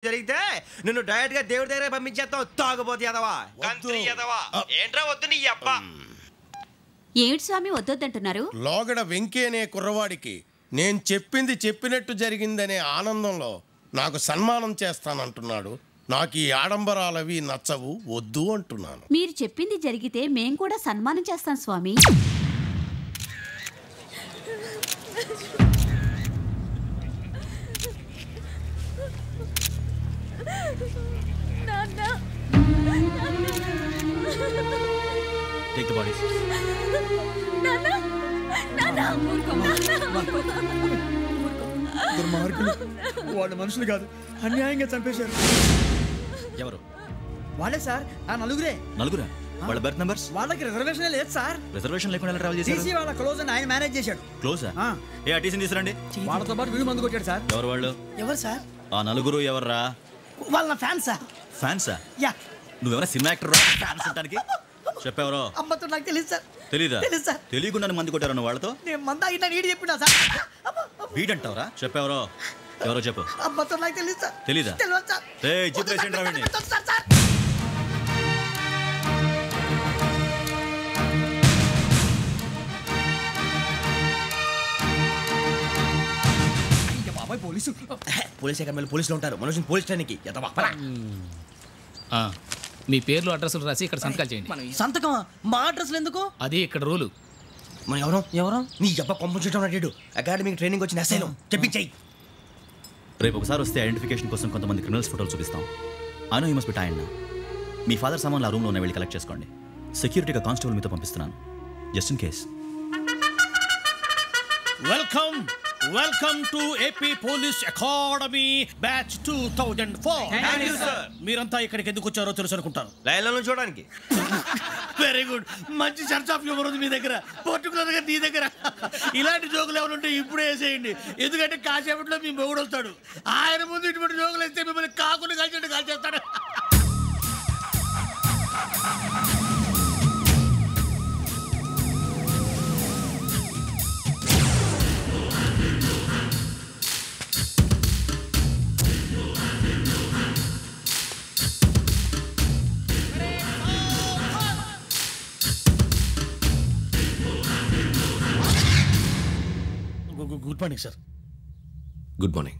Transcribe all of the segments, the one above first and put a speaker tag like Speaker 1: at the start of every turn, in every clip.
Speaker 1: జరిగితే నిన్ను డైరెక్ట్ గా దేవుడి దగ్గర పంపించేస్తావు. తాగబోతు ఎదవా ఏంట్రా వద్దు నీ అబ్బా.
Speaker 2: ఏమిటి స్వామి వద్దొద్దంటున్నారు?
Speaker 3: లోగడ వెంకీ అనే కుర్రవాడికి నేను చెప్పింది చెప్పినట్టు జరిగిందనే ఆనందంలో నాకు సన్మానం చేస్తానంటున్నాడు. నాకు ఈ ఆడంబరాలవి నచ్చవు, వద్దు అంటున్నాను.
Speaker 2: మీరు చెప్పింది జరిగితే మేం కూడా సన్మానం చేస్తాం స్వామి.
Speaker 4: Take the bodies.
Speaker 5: దుర్మార్గులు వాళ్ళు మనుషులు కాదు, అన్యాయంగా చంపేశారు.
Speaker 4: ఎవరు?
Speaker 5: వాళ్ళే సార్, ఆ నలుగురే.
Speaker 4: నలుగురా? వాళ్ళ బర్త్ నంబర్స్?
Speaker 5: వాళ్ళకి రిజర్వేషన్ లేదు సార్.
Speaker 4: రిజర్వేషన్ లేకుండా ట్రావెల్ చేశారు?
Speaker 5: టీసీ వాళ్ళ క్లోజ్ అని ఆయన మేనేజ్ చేశాడు.
Speaker 4: క్లోజా? ఏ ఆ టీసీని తీసుకురండి.
Speaker 5: వాళ్ళతో పాటు వీడు మందు కొట్టాడు సార్.
Speaker 4: ఎవరు వాళ్ళు?
Speaker 5: ఎవరు సార్?
Speaker 4: ఆ నలుగురు ఎవర్రా?
Speaker 5: వాళ్ళ ఫ్యాన్స్ సార్.
Speaker 4: ఫ్యాన్సా?
Speaker 5: యా.
Speaker 4: నువ్వెవరా సినిమా యాక్టర్ రా ఫ్యాన్స్ అంటానికి? చెప్పేవరో?
Speaker 5: అమ్మతో నాకు తెలియదు సార్.
Speaker 4: తెలీదా?
Speaker 5: తెలియదు సార్.
Speaker 4: తెలియకుండా మంది కొట్టారు వాళ్ళతో?
Speaker 5: నేను మంద అయినా నీడి చెప్పినా సార్.
Speaker 4: వీడంటావరా? చెప్పేవరో? ఎవరో చెప్పు.
Speaker 5: అమ్మతో నాకు తెలియదు సార్.
Speaker 4: తెలీదా?
Speaker 5: తెలియదు సార్.
Speaker 4: జిప్రేషన్ రావండి.
Speaker 1: పోలీస్ అకాడమీలో పోలీసులు ఉంటారు, మనుషులు పోలీస్ స్టేషన్కి
Speaker 6: మీ పేర్లు అడ్రస్లు రాసి ఇక్కడ సంతకాలు చేయండి.
Speaker 1: సంతకం మా అడ్రస్లు ఎందుకు?
Speaker 6: అది ఇక్కడ రూలు.
Speaker 1: మనం ఎవరు నీ అబ్బా పంపించడం అడిగాడు. అకాడమిక్ ట్రైనింగ్ వచ్చిన అసైలం చెప్పించాయి.
Speaker 4: రేపు ఒకసారి వస్తే ఐడెంటిఫికేషన్ కోసం కొంతమంది క్రిమినల్స్ ఫోటోలు చూపిస్తాం. I know you must be tired now. Me father సామాన్లు ఆ రూమ్లో ఉన్న వెళ్ళి కలెక్ట్ చేసుకోండి. సెక్యూరిటీగా కానిస్టేబుల్ మీతో పంపిస్తున్నాను, just in case.
Speaker 7: Welcome to AP police academy batch 2004. మీరంతా ఇక్కడికి ఎందుకు వచ్చారో తెలుసు అనుకుంటాను.
Speaker 1: లైన్లను చూడడానికి.
Speaker 7: వెరీ గుడ్, మంచి సెన్స్ ఆఫ్ హ్యూమర్ ఉంది మీ దగ్గర, పర్టికులర్ గా నీ దగ్గర. ఇలాంటి జోకులు ఏమైనా ఉంటే ఇప్పుడే వేసేయండి, ఎందుకంటే కాసేపట్లో మీ మొగుడు వస్తాడు. ఆయన ముందు ఇటువంటి జోకులు వేస్తే మిమ్మల్ని కాకుండా కాల్చేట్టు కాల్చేస్తాడు. Good morning sir.
Speaker 1: Good morning.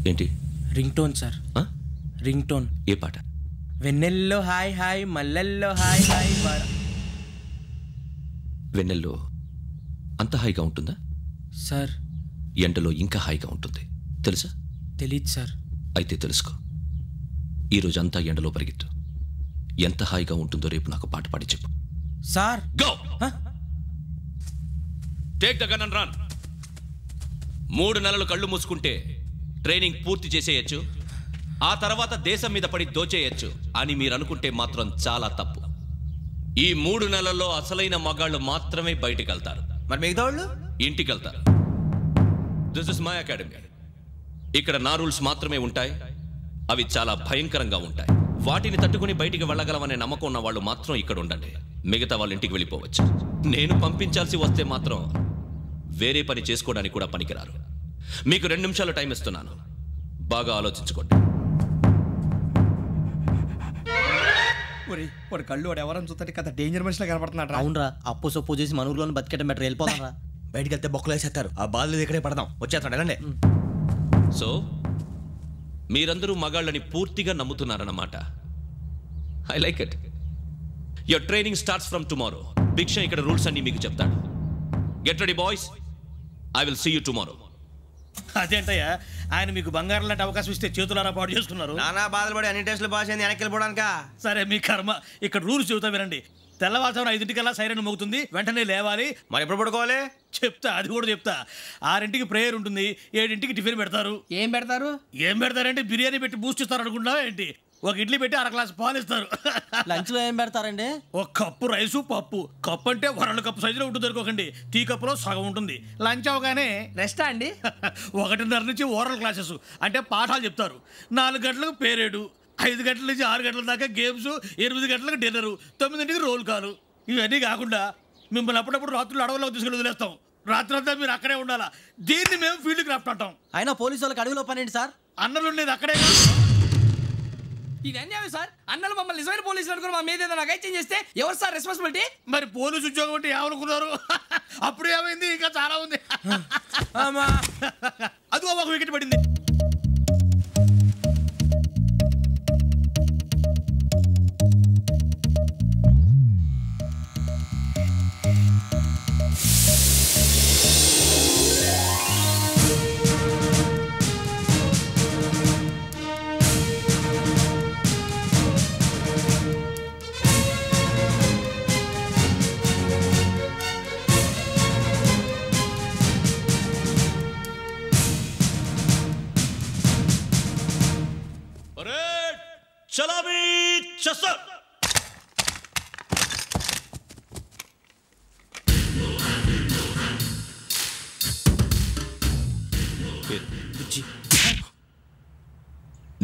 Speaker 8: ఏంటి?
Speaker 5: Ring tone sir. Ring tone.
Speaker 8: ఏ పాట?
Speaker 5: వెన్నెల్లో హాయ్ హాయ్, మల్లెల్లో హాయ్ హాయ్.
Speaker 8: వెన్నెల్లో అంత హాయిగా ఉంటుందా
Speaker 5: సార్?
Speaker 8: ఎండలో ఇంకా హాయిగా ఉంటుంది తెలుసా?
Speaker 5: తెలీదు సార్.
Speaker 8: అయితే తెలుసుకో, ఈరోజు అంతా ఎండలో పరిగెత్తు. ఎంత హాయిగా ఉంటుందో రేపు నాకు పాట పాడి చెప్పు.
Speaker 5: Sir
Speaker 8: go take the gun and run. 3 నెలలు కళ్ళు మూసుకుంటే ట్రైనింగ్ పూర్తి చేసేయచ్చు, ఆ తర్వాత దేశం మీద పడి దోచేయచ్చు అని మీరు అనుకుంటే మాత్రం చాలా తప్పు. ఈ 3 నెలల్లో అసలైన మగాళ్ళు మాత్రమే బయటికి వెళ్తారు.
Speaker 1: మరి మిగతా వాళ్ళు
Speaker 8: ఇంటికి వెళ్తారు. This is my academy. ఇక్కడ నా రూల్స్ మాత్రమే ఉంటాయి, అవి చాలా భయంకరంగా ఉంటాయి. వాటిని తట్టుకుని బయటికి వెళ్ళగలమనే నమ్మకం ఉన్న వాళ్ళు మాత్రం ఇక్కడ ఉండండి, మిగతా వాళ్ళు ఇంటికి వెళ్ళిపోవచ్చు. నేను పంపించాల్సి వస్తే మాత్రం వేరే పని చేసుకోవడానికి కూడా పనికిరారు. మీకు 2 నిమిషాలు టైం ఇస్తున్నాను, బాగా ఆలోచించుకోండి.
Speaker 5: వాడు కళ్ళు వాడు ఎవరని చూస్తే కదా డేంజర్ మనిషిలో కనపడుతున్నాడు.
Speaker 1: అవునరా, అప్పు సొప్పు చేసి మన ఊర్లో బతికేయడం బెటర్. వెళ్ళిపోతారా, బయటికి వెళ్తే బొక్కలు వేసేస్తారు. ఆ బాధలు ఇక్కడే పడదాం. వచ్చేస్తాడు వెళ్ళండి.
Speaker 8: సో మీరందరూ మగాళ్ళని పూర్తిగా నమ్ముతున్నారన్నమాట. I like it. Your training starts from tomorrow. Bhiksha ఇక్కడ రూల్స్ అన్ని మీకు చెప్తాడు. Get ready boys, I will see you tomorrow.
Speaker 7: అదేంటయ్యా, ఆయన మీకు బంగారం లాంటి అవకాశం ఇస్తే చేతులారా పాటు చేసుకున్నారు.
Speaker 1: నానా బాధలు పడి అన్ని టెస్టులు పాస్ అయింది, వెనక్కి వెళ్ళిపోవడానికా?
Speaker 7: సరే మీ కర్మ. ఇక్కడ రూల్స్ చెబుతా వినండి. తెల్లవారుజామున 5 సైరన్ మోగుతుంది, వెంటనే లేవాలి.
Speaker 1: మరి ఎప్పుడు పడుకోవాలి
Speaker 7: చెప్తా, అది కూడా చెప్తా. 6ంటికి ప్రేయర్ ఉంటుంది, 7ంటికి టిఫిన్ పెడతారు.
Speaker 5: ఏం పెడతారు?
Speaker 7: ఏం పెడతారంటే బిర్యానీ పెట్టి బూస్ట్ ఇస్తారు అనుకుంటున్నావా ఏంటి? ఒక ఇడ్లీ పెట్టి 1/2 గ్లాస్ పాలు ఇస్తారు.
Speaker 5: లంచ్ లో ఏం పెడతారండి?
Speaker 7: ఒక కప్పు రైసు పప్పు. కప్పు అంటే 2 కప్పు సైజులో ఉంటుంది అనుకోకండి, టీ కప్పులో సగం ఉంటుంది. లంచ్ అవగానే
Speaker 5: రెస్టా అండి?
Speaker 7: 1:30 నుంచి ఓరల్ క్లాసెస్ అంటే పాఠాలు చెప్తారు. 4 గంటలకు పేరేడు, 5 గంటల నుంచి 6 గంటల దాకా గేమ్స్, 8 గంటలకు డిన్నరు, 9ంటికి రోల్ కాలు. ఇవన్నీ కాకుండా మిమ్మల్ని అప్పుడప్పుడు రాత్రులు అడవుల్లో తీసుకెళ్ళి వదిలేస్తాం. రాత్రంతా మీరు అక్కడే ఉండాలా. దీన్ని మేము ఫీల్డ్ క్రాఫ్ట్ అంటాం.
Speaker 5: అయినా పోలీసు వాళ్ళకి అడవిలో పని ఏంటి సార్?
Speaker 7: అన్నలు ఉండేది అక్కడే.
Speaker 5: ఇది అన్యాయం సార్. అన్నలు మమ్మల్ని నిజమైన పోలీసులు అనుకుని మా మీద ఏదైనా నగైత్యం చేస్తే ఎవరు సార్ రెస్పాన్సిబిలిటీ?
Speaker 7: మరి పోలీసు ఉద్యోగం అంటే ఏమనుకున్నారు? అప్పుడు ఏమైంది, ఇంకా చాలా ఉంది. అదిగో ఒక వికెట్ పడింది.
Speaker 8: చలాబీ చసర్.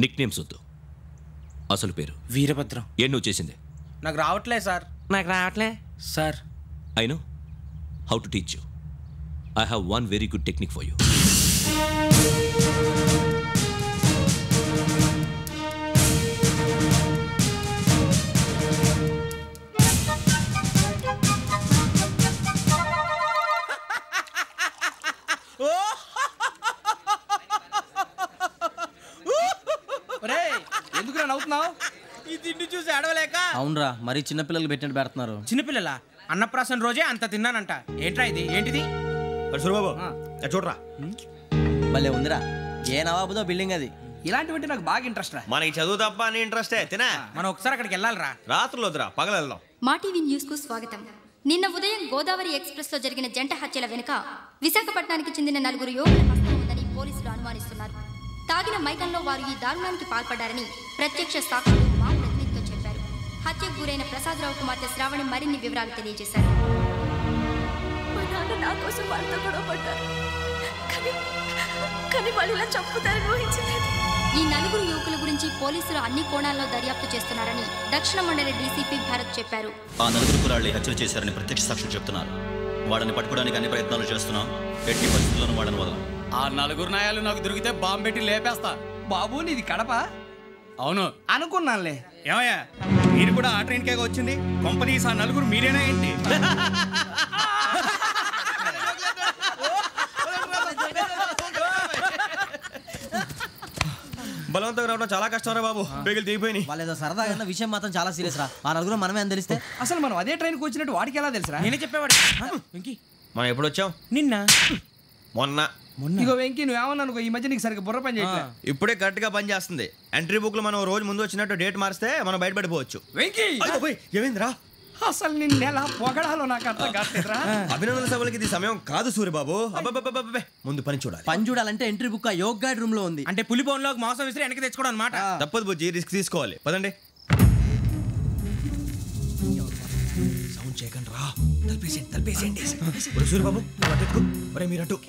Speaker 8: నిక్ నేమ్స్ వద్దు, అసలు పేరు.
Speaker 5: వీరభద్రం.
Speaker 8: ఏం నువ్వు చేసింది?
Speaker 5: నాకు రావట్లే సార్. నాకు రావట్లే sir.
Speaker 8: I know how to teach you. I have one very good technique for you.
Speaker 5: ఎందుకు నవ్వుతున్నావు? ఈ తిండి చూసి అడవలేక. అవునరా, మరి చిన్నపిల్లలు పెట్టినట్టు పెడుతున్నారు. చిన్నపిల్లల అన్నప్రాసన రోజే అంత తిన్నానంట. ఏంట్రా ఇది? ఏంటిది?
Speaker 1: సూరిబాబు చూడరా,
Speaker 5: భలే ఉందిరా. ఏ నవాబుదో బిల్డింగ్ అది. ఇలాంటివంటే నాకు బాగా ఇంట్రెస్ట్ రా.
Speaker 1: మనకి చదువు తప్ప అని ఇంట్రెస్టే. తినా
Speaker 5: మనం ఒకసారి అక్కడికి వెళ్ళాలిరా.
Speaker 1: రాత్రులు వద్దురా, పగలు వెళ్దాం.
Speaker 9: మా టీవీ న్యూస్ కు స్వాగతం. నిన్న ఉదయం గోదావరి ఎక్స్ప్రెస్ లో జరిగిన జంట హత్యల వెనుక విశాఖపట్నానికి చెందిన 4 యువకుల హస్తం ఉందని పోలీసులు అనుమానిస్తున్నారు. తాగిన మైకంలో వారు ఈ దారుణానికి పాల్పడ్డారని ప్రత్యక్ష సాక్షులు మా ప్రతినిధితో చెప్పారు. హత్యకు గురైన ప్రసాదరావు కుమార్తె శ్రావణి మరిన్ని వివరాలు తెలియజేశారు.
Speaker 10: మా నాన్న నా కోసం వాళ్ళతో గొడవ పడ్డారు, కానీ వాళ్ళు ఇలా చంపుతారని ఊహించలేదు.
Speaker 9: ఈ 4 యువకుల గురించి పోలీసులు అన్ని కోణాల్లో దర్యాప్తు చేస్తున్నారని దక్షిణ మండలి డీసీపీ భరత్ చెప్పారు.
Speaker 4: ఆ 4 కుర్రాళ్ళు హత్యలు చేశారని ప్రత్యక్ష సాక్షులు చెప్తున్నారు. వాళ్ళని పట్టుకోవడానికి అన్ని ప్రయత్నాలు చేస్తున్నాం. ఎట్టి పరిస్థితుల్లోనూ వాళ్ళని వదలం.
Speaker 5: ఆ 4 నాయాలు నాకు దొరికితే బాంబు పెట్టి లేపేస్తా. బాబు నీది కడప? అవును అనుకున్నానులే.
Speaker 7: ఏమయ్యా, మీరు కూడా ఆ ట్రైన్కే వచ్చింది? కంపెనీస్ ఆ 4 మీరేనా ఏంటి?
Speaker 1: బలవంతంగా రావడం చాలా కష్టం రా బాబు. బేగులు దిగిపోయినాయి.
Speaker 5: వాళ్ళేదో సరదాగా విషయం మాత్రం చాలా సీరియస్ రా. ఆ 4 మనమే అని తెలిస్తే అసలు మనం అదే ట్రైన్కి వచ్చినట్టు వాడికి ఎలా తెలుసురా? నేనే చెప్పేవాడు.
Speaker 1: మనం ఎప్పుడు వచ్చాం?
Speaker 5: నిన్న
Speaker 1: మొన్న.
Speaker 5: ఇగో వెంకీ, నువ్వేమన్నా అనుకో, ఈ మధ్య నీకు సరిగ్గా బుర్ర పని చేయట్లే.
Speaker 1: ఇప్పుడే కరెక్ట్ గా పని చేస్తుంది. ఎంట్రీ బుక్ లో మనం రోజు ముందు వచ్చినట్టు డేట్ మారిస్తే మనం బయటపడిపోవచ్చు.
Speaker 5: వెంకీ
Speaker 1: ఏమైందిరా?
Speaker 5: అసలు నిన్న ఎలా పొగడాలో నాకు అర్థం కాట్లేదురా.
Speaker 1: అభినందన సభలకి ఇది సమయం కాదు సూర్యబాబు. ముందు పని చూడాలి.
Speaker 5: పని చూడాలంటే ఎంట్రీ బుక్ ఆ యోగ్ గైడ్ రూమ్ లో ఉంది. అంటే పులి బోన్ లోకి మాంసం విసిరి వెనక్కి తెచ్చుకోవడం అన్నమాట.
Speaker 1: తప్పదు బుజ్జి, రిస్క్ తీసుకోవాలి. పదండి. సౌండ్ చేయకండి రా. తలపేసేయండి. సూర్యబాబు మీరు అటు.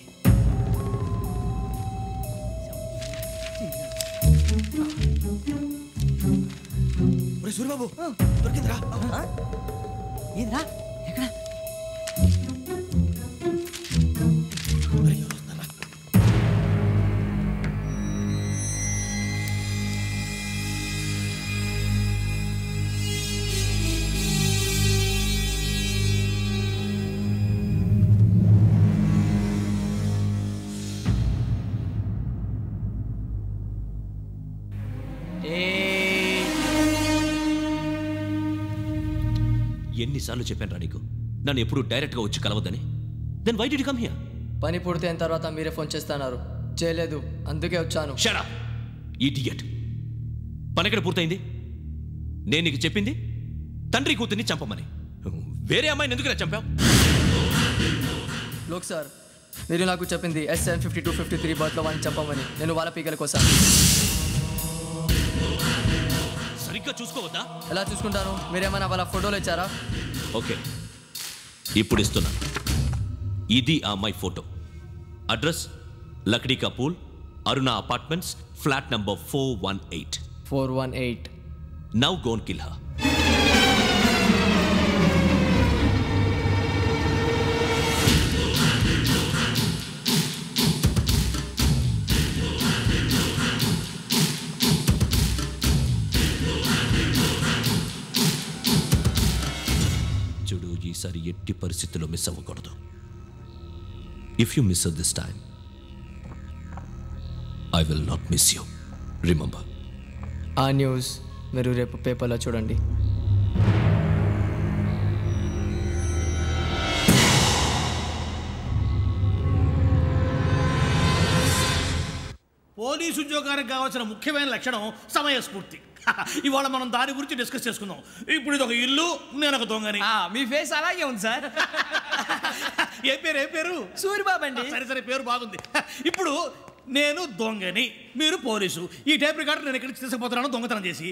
Speaker 1: సూర్యబాబు దొరికిందిరా.
Speaker 5: ఏదిరా? ఎక్కడ?
Speaker 8: ఎన్నిసార్లు చెప్పాను రా నీకు, నన్ను ఎప్పుడు డైరెక్ట్గా వచ్చి కలవద్దని? Then why did you come here?
Speaker 11: పని పూర్తయిన తర్వాత మీరే ఫోన్ చేస్తున్నారు. చేయలేదు, అందుకే వచ్చాను.
Speaker 8: Shut up idiot. పని ఎక్కడ పూర్తయింది? నేను నీకు చెప్పింది తండ్రి కూతుర్ని చంపమని. వేరే అమ్మాయిని ఎందుకు చంపావు?
Speaker 11: లోక్ సార్, మీరు నాకు చెప్పింది SN5253 బర్త్లో వాడిని చంపమని. నేను వాళ్ళ పీకల కోసం.
Speaker 8: సరిగ్గా చూసుకోవద్దా?
Speaker 11: ఎలా చూసుకుంటాను? మీరేమైనా వాళ్ళ ఫోటోలు ఇచ్చారా?
Speaker 8: ఓకే, ఇప్పుడు ఇస్తున్నాను. ఇది ఆ అమ్మాయి ఫోటో. అడ్రస్ లక్డీ కా pool, Aruna apartments, flat number 418.
Speaker 11: 418.
Speaker 8: Now go and kill her. చూడు, ఈసారి ఎట్టి పరిస్థితుల్లో మిస్ అవ్వకూడదు. If you miss this time, I will not miss you. Remember.
Speaker 11: ఆ న్యూస్ మీరు రేపు పేపర్లో చూడండి.
Speaker 7: పోలీసు ఉద్యోగానికి కావాల్సిన ముఖ్యమైన లక్షణం సమయస్ఫూర్తి. ఇవాళ మనం దాని గురించి డిస్కస్ చేసుకుందాం. ఇప్పుడు ఇది ఒక ఇల్లు, నేను ఒక దొంగని.
Speaker 5: మీ ఫేస్ అలాగే ఉంది సార్.
Speaker 7: ఏ పేరు?
Speaker 5: సూరిబాబు అండి.
Speaker 7: సరే పేరు బాగుంది. ఇప్పుడు నేను దొంగని, మీరు పోలీసు. ఈ టైప్ రికార్డు నేను ఎక్కడికి తీసుకుపోతున్నాను దొంగతనం చేసి.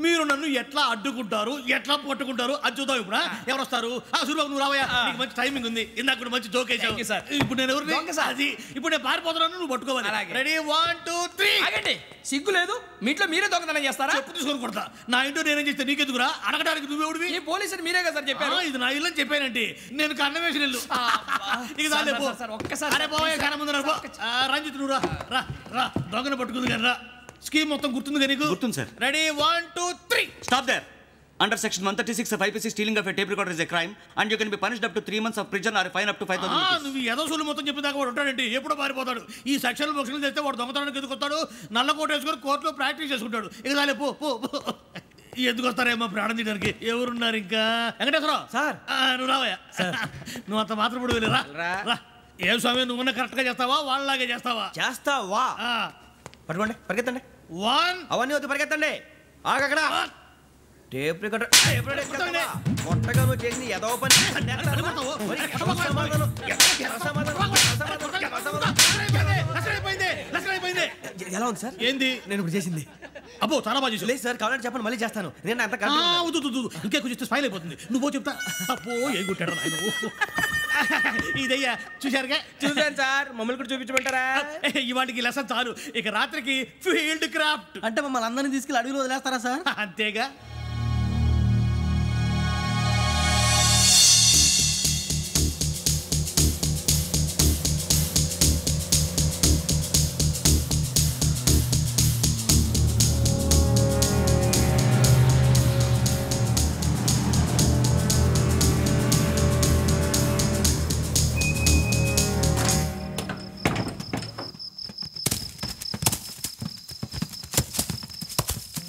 Speaker 7: మీరు నన్ను ఎట్లా అడ్డుకుంటారు, ఎట్లా పట్టుకుంటారు అది చూద్దాం. ఇప్పుడు ఎవరు వస్తారు? సూరిబాబు నువ్వు రావయ్యా, నీకు మంచి టైమింగ్ ఉంది. ఇందాక కూడా మంచి జోక్ వేసావు. ఇప్పుడు నేను ఎవరు? అది ఇప్పుడు నేను పారిపోతున్నాను, నువ్వు పట్టుకోవాలి. రెడీ 1 2 3.
Speaker 5: ఆగండి, సిగ్గు లేదు? మీ ఇంట్లో మీరే దొంగతనం చేస్తారా?
Speaker 7: చెప్పు తీసుకొని కొడతా. నా ఇంట్లో నేనేం చేస్తే నీకెందుకురా? అడగడానికి నువ్వెవడివి?
Speaker 5: ఈ పోలీసులు మీరే కదా సార్ చెప్పారు.
Speaker 7: ఇది నా ఇల్లు అని చెప్పానండి. నేను కన్న వేసిన ఇల్లు. ఇక ఒక్కసారి రంజిత్ నువ్వు రా, దొంగను పట్టుకుంది కానీ రా. స్కీమ్ మొత్తం గుర్తుంది కానీ నీకు?
Speaker 12: గుర్తుంది sir.
Speaker 7: Ready 1 2 3.
Speaker 12: Stop there. Under section 136 of IPC, stealing of a tape recorder is a crime and you can be punished up to 3 months of prison or a fine up to 5,000 rupees.
Speaker 7: నువ్వు ఎదసూలు మొత్తం చెప్పేదాకా వాడు ఉంటాడండి. ఎప్పుడో పారిపోతాడు. ఈ section బొక్షన్లు చేస్తే వాడు దొంగతనానికి ఎందుకు వస్తాడు? నల్ల కోట వేసుకొని కోర్టులో ప్రాక్టీస్ చేసుకుంటాడు. ఇక చాలే పో. ఎందుకు వస్తారేమో ప్రాణం తీయడానికి? ఎవరున్నారు ఇంకా? వెంకటేశ్వరరావు సార్, నువ్వు రావయ్యా. నువ్వు అంత మాత్రం ఇప్పుడు వెళ్ళి రా. ఏం స్వామి, నువ్వున్న కరెక్ట్ గా చేస్తావా, వాళ్ళలాగే చేస్తావా?
Speaker 1: చేస్తావా? పట్టుకోండి, పరిగెత్తండి.
Speaker 7: 1
Speaker 1: అవన్నీ వద్దు, పరిగెత్తండి. ఆగక్కడ టేప్ రికార్డర్ కొట్టగా నువ్వు చేసిన ఏదో పని. ఎలా ఉంది సార్?
Speaker 7: ఏంది
Speaker 1: నేను ఇప్పుడు చేసింది?
Speaker 7: అబ్బో చాలా బాగా చేసి.
Speaker 1: లేదు సార్, కావాలంటే చెప్పండి, మళ్ళీ చేస్తాను. నేను అంత
Speaker 7: ఇంకే కొంచెం స్మైల్ అయిపోతుంది. నువ్వు చెప్తా. అబ్బో ఏ గుట్టాడు నాయన. ఇదయ్యా చూశారుగా?
Speaker 5: చూసాను సార్. మమ్మల్ని కూడా చూపించమంటారా?
Speaker 7: ఇవాటికి లెసన్ చాలు. ఇక రాత్రికి ఫీల్డ్ క్రాఫ్ట్.
Speaker 5: అంటే మమ్మల్ని అందరినీ తీసుకెళ్ళి అడవిలో వదిలేస్తారా సార్?
Speaker 7: అంతేగా.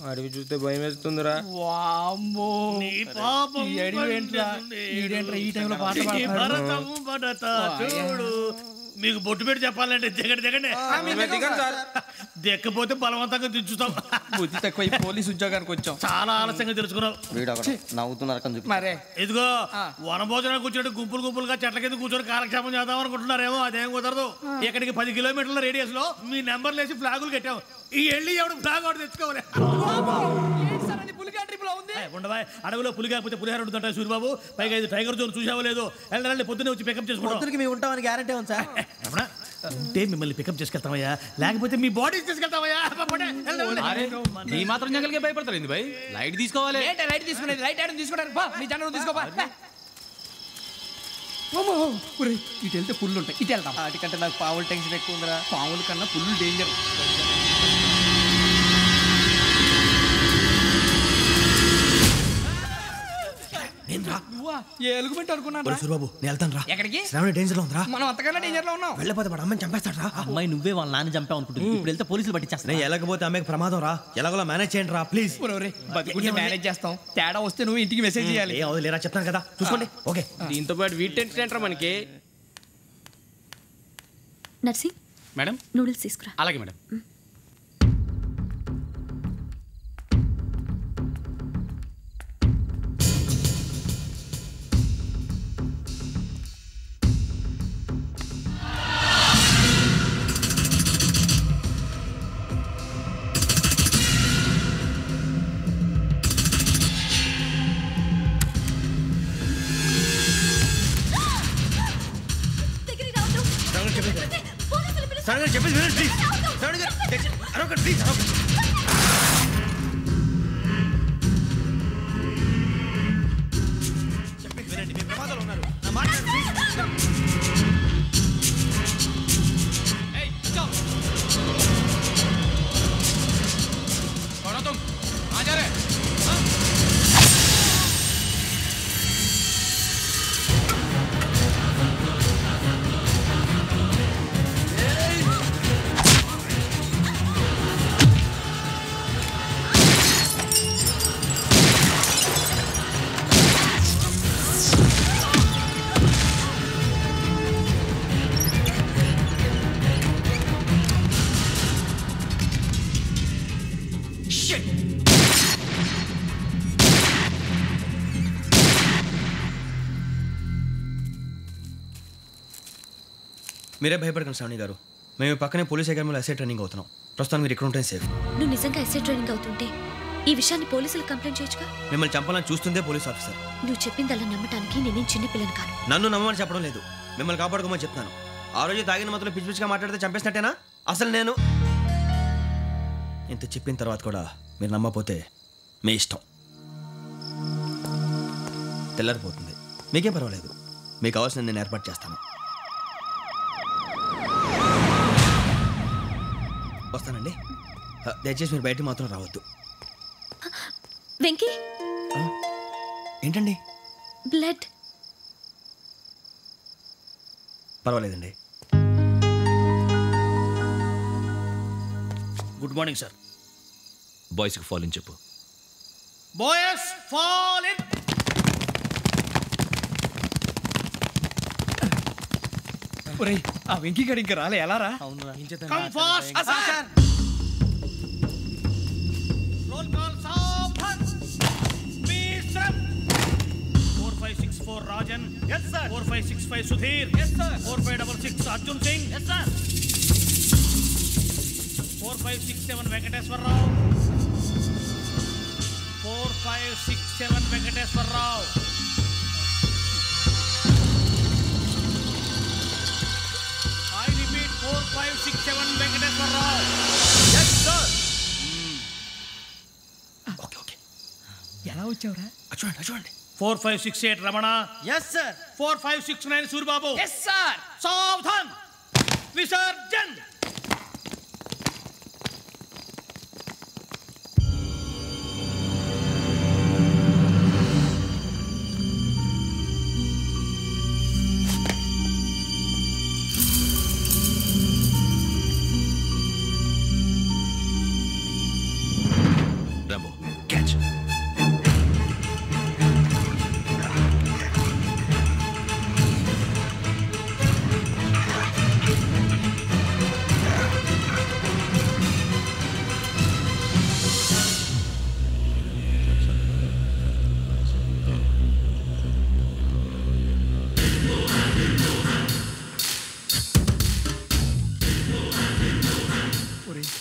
Speaker 5: అడవి చూస్తే భయం వేస్తుందిరా.
Speaker 7: చూడు, మీకు బొట్టు పెట్టి చెప్పాలంటే దిగండి. దిక్కపోతే బలవంతంగా దించుతాం.
Speaker 5: బుద్ధి తక్కువ పోలీసు ఉద్యోగానికి వచ్చాం.
Speaker 7: చాలా ఆలస్యంగా తెలుసుకున్నావు.
Speaker 5: మరే
Speaker 7: ఇదిగో వనభోజనానికి కూర్చోండి, గుంపులుగా చెట్ల కింద కూర్చొని కాలక్షేపం చేద్దాం అనుకుంటున్నారేమో. అదేం కుదరదు. ఇక్కడికి 10 కిలోమీటర్ల రేడియస్ లో మీ నెంబర్లు వేసి ఫ్లాగులు కట్టాం. ఈ వెళ్ళి ఎవడు ఫ్లాగ్ ఒకటి తెచ్చుకోవాలి. ఉండవా, అడవిలో పులి కాకపోతే పులిహార ఉంటుంట సూరిబాబు. పైగా ఇది టైగర్ జోన్ చూసావో లేదో. వెళ్ళండి, పొద్దున్నే వచ్చి పికప్ చేసుకుంటాం.
Speaker 5: మేము ఉంటామని గ్యారంటీ ఉంది సార్.
Speaker 7: ఉంటే మిమ్మల్ని పికప్ చేసుకెళ్తామయ్యా, లేకపోతే మీ బాడీ తీసుకెళ్తామయ్యా.
Speaker 6: ఈ మాత్రం జంగల్కే భయపడతారు భయ్. లైట్ తీసుకోవాలి.
Speaker 5: లైట్ తీసుకునేది లైట్ ఆడని తీసుకోవడానికి మీ జనం తీసుకోపా. ఇటు వెళ్తే పుల్లు ఉంటాయి, ఇటు వెళ్తాం. వాటికంటే నాకు పావులు టెన్షన్ ఎక్కువ ఉందిరా. పావుల కన్నా పుల్లు డేంజర్.
Speaker 1: సూరిబాబు నేను వెళ్తాను రా.
Speaker 5: ఎక్కడికి?
Speaker 1: శ్రావణి డేంజర్ లో ఉందిరా.
Speaker 5: మనం అంతకన్నా డేంజర్ లో ఉన్నాం.
Speaker 1: వెళ్ళపోతే వాడు అమ్మని చంపేస్తాడు రా.
Speaker 4: అమ్మాయి నువ్వే వాళ్ళ నాన్న చంపావు అనుకుంటుంది. ఇప్పుడు వెళ్తే పోలీసులు పట్టించేస్తా.
Speaker 1: నేను వెళ్ళకపోతే అమ్మాయికి ప్రమాదం రా. ఎలాగోలా మేనేజ్ చేయండి రా ప్లీజ్.
Speaker 5: బతుకుంటే మేనేజ్ చేస్తాం. తేడా వస్తే నువ్వు ఇంటికి మెసేజ్ చేయాలి.
Speaker 1: ఏ లేరా చెప్తాను కదా, చూసుకోండి. ఓకే,
Speaker 5: దీంతో పాటు వీటి టెన్షన్ ఏంట్రా మనకి.
Speaker 2: నర్సి
Speaker 6: మేడం
Speaker 2: నూడిల్స్ తీసుకురా.
Speaker 6: అలాగే మేడం.
Speaker 1: చెప్పేసి వినండి ప్లీజ్. శ్రావణి గారు అరొకటి ప్లీజ్. చెప్పేసి వినండి, మీరు ప్రమాదాలు ఉన్నారు. నా మాట ప్లీజ్. మీరే భయపడకండి శ్రావణి గారు. మేము పక్కనే పోలీస్ అకాడమీలో ఎస్ఐ ట్రైనింగ్ అవుతున్నాం. ప్రస్తుతం మీరు ఇక్కడ ఉంటే సేఫ్.
Speaker 10: నువ్వు నిజంగా ఎస్ఐ ట్రైనింగ్ అవుతుంటే ఈ విషయాన్ని పోలీసులకు కంప్లైంట్ చేయొచ్చుగా.
Speaker 1: మిమ్మల్ని చంపాలని చూస్తుందే పోలీస్ ఆఫీసర్.
Speaker 10: నువ్వు చెప్పిందల్లా నమ్మటానికి నేనేం చిన్నపిల్లని కాను.
Speaker 1: నన్ను నమ్మమని చెప్పడం లేదు, మిమ్మల్ని కాపాడుకోమని చెప్తున్నాను. ఆ రోజు తాగిన మొదలు పిచ్చి పిచ్చిగా మాట్లాడితే చంపేసినట్టేనా? అసలు నేను ఇంత చెప్పిన తర్వాత కూడా మీరు నమ్మకపోతే మీ ఇష్టం. తెల్లారిపోతుంది, మీకేం పర్వాలేదు. మీకు కావాల్సిన నేను ఏర్పాటు చేస్తాను. వస్తానండి. దయచేసి మీరు బయట మాత్రం రావద్దు.
Speaker 10: వెంకీ,
Speaker 1: ఏంటండి?
Speaker 10: బ్లడ్.
Speaker 1: పర్వాలేదండి.
Speaker 7: Good morning sir.
Speaker 8: బాయ్స్కి ఫాల్ ఇన్ చెప్పు.
Speaker 7: Boys fall in.
Speaker 1: ఒరేయ్, ఆ వెంకీ గడి ఇంకా రాలే, ఎలా రా?
Speaker 7: Come fast sir. Roll call సావధాన్. విశ్రమ్. 4564 Rajan. yes sir. 4565 Sudheer. yes sir. 4566 Arjun Singh. yes sir. 4567 Venkateswararao. 4567 Venkateswararao. I repeat 4567 Venkateswararao. yes sir.
Speaker 1: Okay okay. ఎలా వచ్చావురా? చూడండి.
Speaker 7: 4568 Ramana.
Speaker 5: Yes sir.
Speaker 7: 4569 Suribabu.
Speaker 5: Yes sir.
Speaker 7: సావధాన్. విసర్జన్.
Speaker 8: Rambo catch.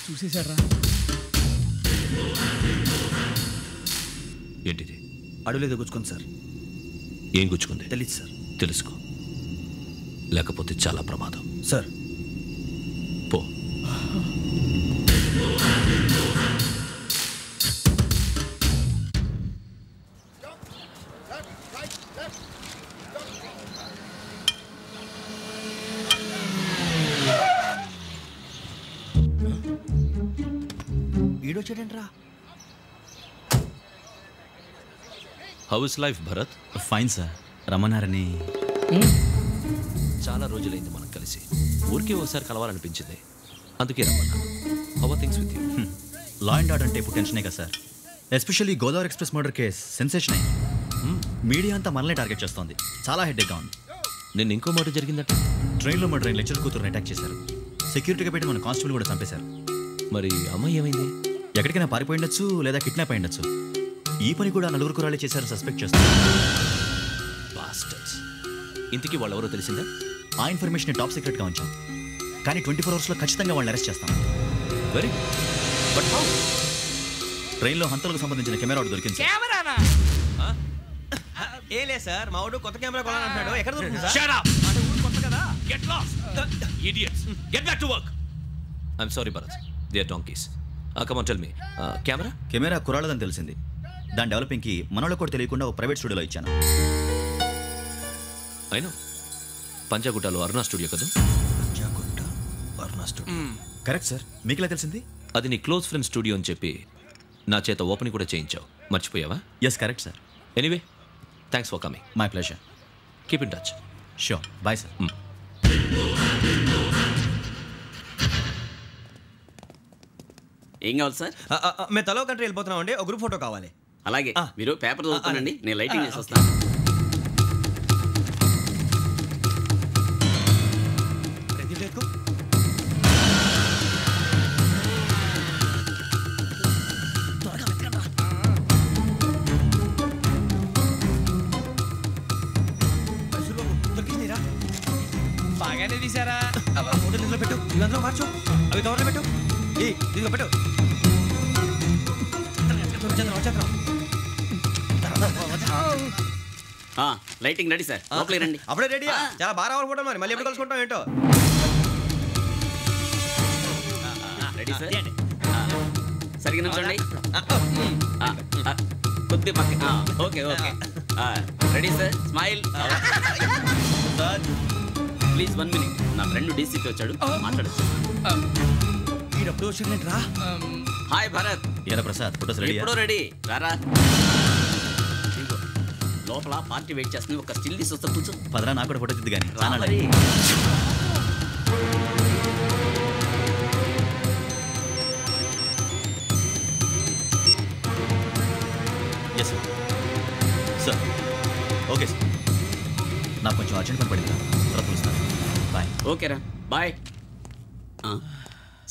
Speaker 1: చూసేశారా?
Speaker 8: ఏంటిది?
Speaker 1: అడవిలో గుచ్చుకుంది సార్.
Speaker 8: ఏం గుచ్చుకుంది?
Speaker 1: తెలీదు సార్.
Speaker 8: తెలుసుకో, లేకపోతే చాలా ప్రమాదం.
Speaker 1: సార్
Speaker 8: పో.
Speaker 1: ఈడొచ్చాడంట్రా.
Speaker 8: How is life Bharat?
Speaker 4: Fine sir. రమ్మన్నారని.
Speaker 8: చాలా రోజులైంది మనం కలిసి. ఊరికే ఒకసారి కలవాలనిపించింది, అందుకే రమ్మన్నా. How are things with you?
Speaker 4: Law and order అంటే ఇప్పుడు టెన్షనే కదా sir. Especially Godavari express murder case sensation అయింది. మీడియా అంతా మనల్ని టార్గెట్ చేస్తోంది. చాలా హెడ్ఏక్గా ఉంది.
Speaker 8: నేను ఇంకో మాట జరిగిందట.
Speaker 4: ట్రైన్లో మా ట్రైన్ లెక్చర్ కూతురుని అటాక్ చేశారు. సెక్యూరిటీగా పెట్టి మన కానిస్టేబుల్ కూడా చంపేశారు.
Speaker 8: మరి అమ్మాయి ఏమైంది?
Speaker 4: ఎక్కడికైనా పారిపోయి ఉండొచ్చు, లేదా కిడ్నాప్ అయి ఉండొచ్చు. ఈ పని కూడా నలుగురు కురాలే చేశారు సస్పెక్ట్ చేస్తారు.
Speaker 8: బాస్టర్స్. ఇంతకీ వాళ్ళు ఎవరో తెలిసిందా?
Speaker 4: ఆ ఇన్ఫర్మేషన్ టాప్ సీక్రెట్గా ఉంచాం, కానీ 24 అవర్స్లో ఖచ్చితంగా వాళ్ళని అరెస్ట్ చేస్తాం.
Speaker 8: Very but how?
Speaker 4: ట్రైన్లో హంతలకు సంబంధించిన కెమెరా ఒకటి దొరికింది సార్.
Speaker 5: కెమెరానా?
Speaker 1: ఏ లే సార్, మా వాడు కొత్త కెమెరా కొనాలంటున్నాడు. ఎక్కడ దొరుకుతుంది సార్?
Speaker 8: Shut up!
Speaker 1: అంటే ఊరు కొత్త కదా.
Speaker 8: Get lost! Idiots! Get back to work! I'm sorry, Bharat. They are donkeys. Come on, tell me. Camera?
Speaker 4: Camera కురాలదని తెలిసింది. దాని డెవలపింగ్కి మనోళ్ళకు కూడా తెలియకుండా ఒక ప్రైవేట్ స్టూడియోలో ఇచ్చాను.
Speaker 8: అయినా పంజాగుట్టలో అరుణా స్టూడియో కదా?
Speaker 1: Panjagutta Aruna studio.
Speaker 4: Correct sir. మీకు ఎలా తెలిసింది?
Speaker 8: అది నీ క్లోజ్ ఫ్రెండ్ స్టూడియో అని చెప్పి నా చేత ఓపెనింగ్ కూడా చేయించావు. మర్చిపోయావా?
Speaker 4: Yes correct sir.
Speaker 8: Anyway thanks for coming.
Speaker 4: My pleasure.
Speaker 8: Keep in touch.
Speaker 4: Sure. Bye sir.
Speaker 13: ఏం కావాలి సార్?
Speaker 1: మేము తలో కంట్రీ వెళ్ళిపోతున్నాం అండి. ఒక గ్రూప్ ఫోటో కావాలి.
Speaker 13: అలాగే మీరు పేపర్ చదువుతానండి, నేను లైటింగ్ చేసి వస్తాను.
Speaker 5: బాగానే తీసారా?
Speaker 1: ఫోటో ఇందులో పెట్టు, ఇవంతా మార్చు, అవి కవర్లో పెట్టు. ఇదిగో పెట్టు.
Speaker 13: లైటింగ్ రెడీ సార్, లోపలికి రండి.
Speaker 1: అప్పుడే రెడీ? చాలా బాగా రావాలి ఫోటో. మరి మళ్ళీ ఎప్పుడు కలుసుకుంటాం ఏంటో.
Speaker 13: రెడీ సార్, సరిగ్గా నిల్చోండి. కొద్ది పక్క. Okay okay. Ready sir, smile. Please 1 minute. నా ఫ్రెండ్ డీసీపీ వచ్చాడు, మాట్లాడచ్చు. హాయ్ భరత్.
Speaker 4: ఏరా ప్రసాద్, ఫోటోస్ రెడీ?
Speaker 13: ఎప్పుడో రెడీ. రారా, లోపల పార్టీ వెయిట్ చేస్తుంది. ఒక స్టిల్ తీసి వస్తా, కూర్చో.
Speaker 4: పదరా, నాకు కూడా ఫోటో తిద్దు కానీ. Yes sir. Sir okay sir. నాకు కొంచెం అర్జెంట్ పని పడింది, తర్వాత చూస్తాను. బాయ్.
Speaker 13: ఓకేరా, బాయ్.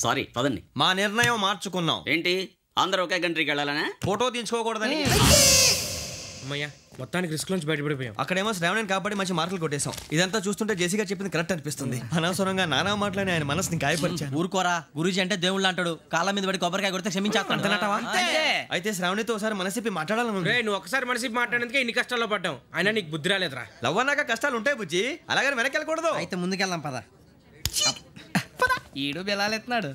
Speaker 13: సారీ, పదండి.
Speaker 1: మా నిర్ణయం మార్చుకున్నాం.
Speaker 13: ఏంటి, అందరూ ఒకే కంట్రీకి వెళ్ళాలనే?
Speaker 1: ఫోటో తీసుకోకూడదని.
Speaker 5: అమ్మయ్యా, మొత్తానికి రిస్క్ నుంచి బయటపడిపోయాం.
Speaker 1: అక్కడేమో శ్రావణిని కాబట్టి మంచి మార్కులు కొట్టేశాం. ఇదంతా చూస్తుంటే జేసీగా చెప్పింది కరెక్ట్ అనిపిస్తుంది. అనవసరంగా నానా మాటలని ఆయన మనసుని గాయపరిచాను.
Speaker 5: ఊరుకోరా, గురూజీ అంటే దేవుళ్ళు అంటాడు. కాళ్ళ మీద పడి కొబ్బరికాయ కొడితే క్షమించాలంటావా?
Speaker 1: అయితే శ్రావణితో ఒకసారి మనసిప్పి మాట్లాడాలను.
Speaker 5: నువ్వు ఒకసారి మనసిప్పి మాట్లాడేందుకే ఇన్ని కష్టాల్లో పడ్డాం. అయినా నీకు బుద్ధి రాలేదురా.
Speaker 1: లవ్ అన్నాక కష్టాలు ఉంటాయి బుజ్జి, అలాగని వెనక్కి వెళ్ళకూడదు.
Speaker 5: అయితే ముందుకెళ్దాం పద. ఈడు బెలాలెత్తున్నాడు.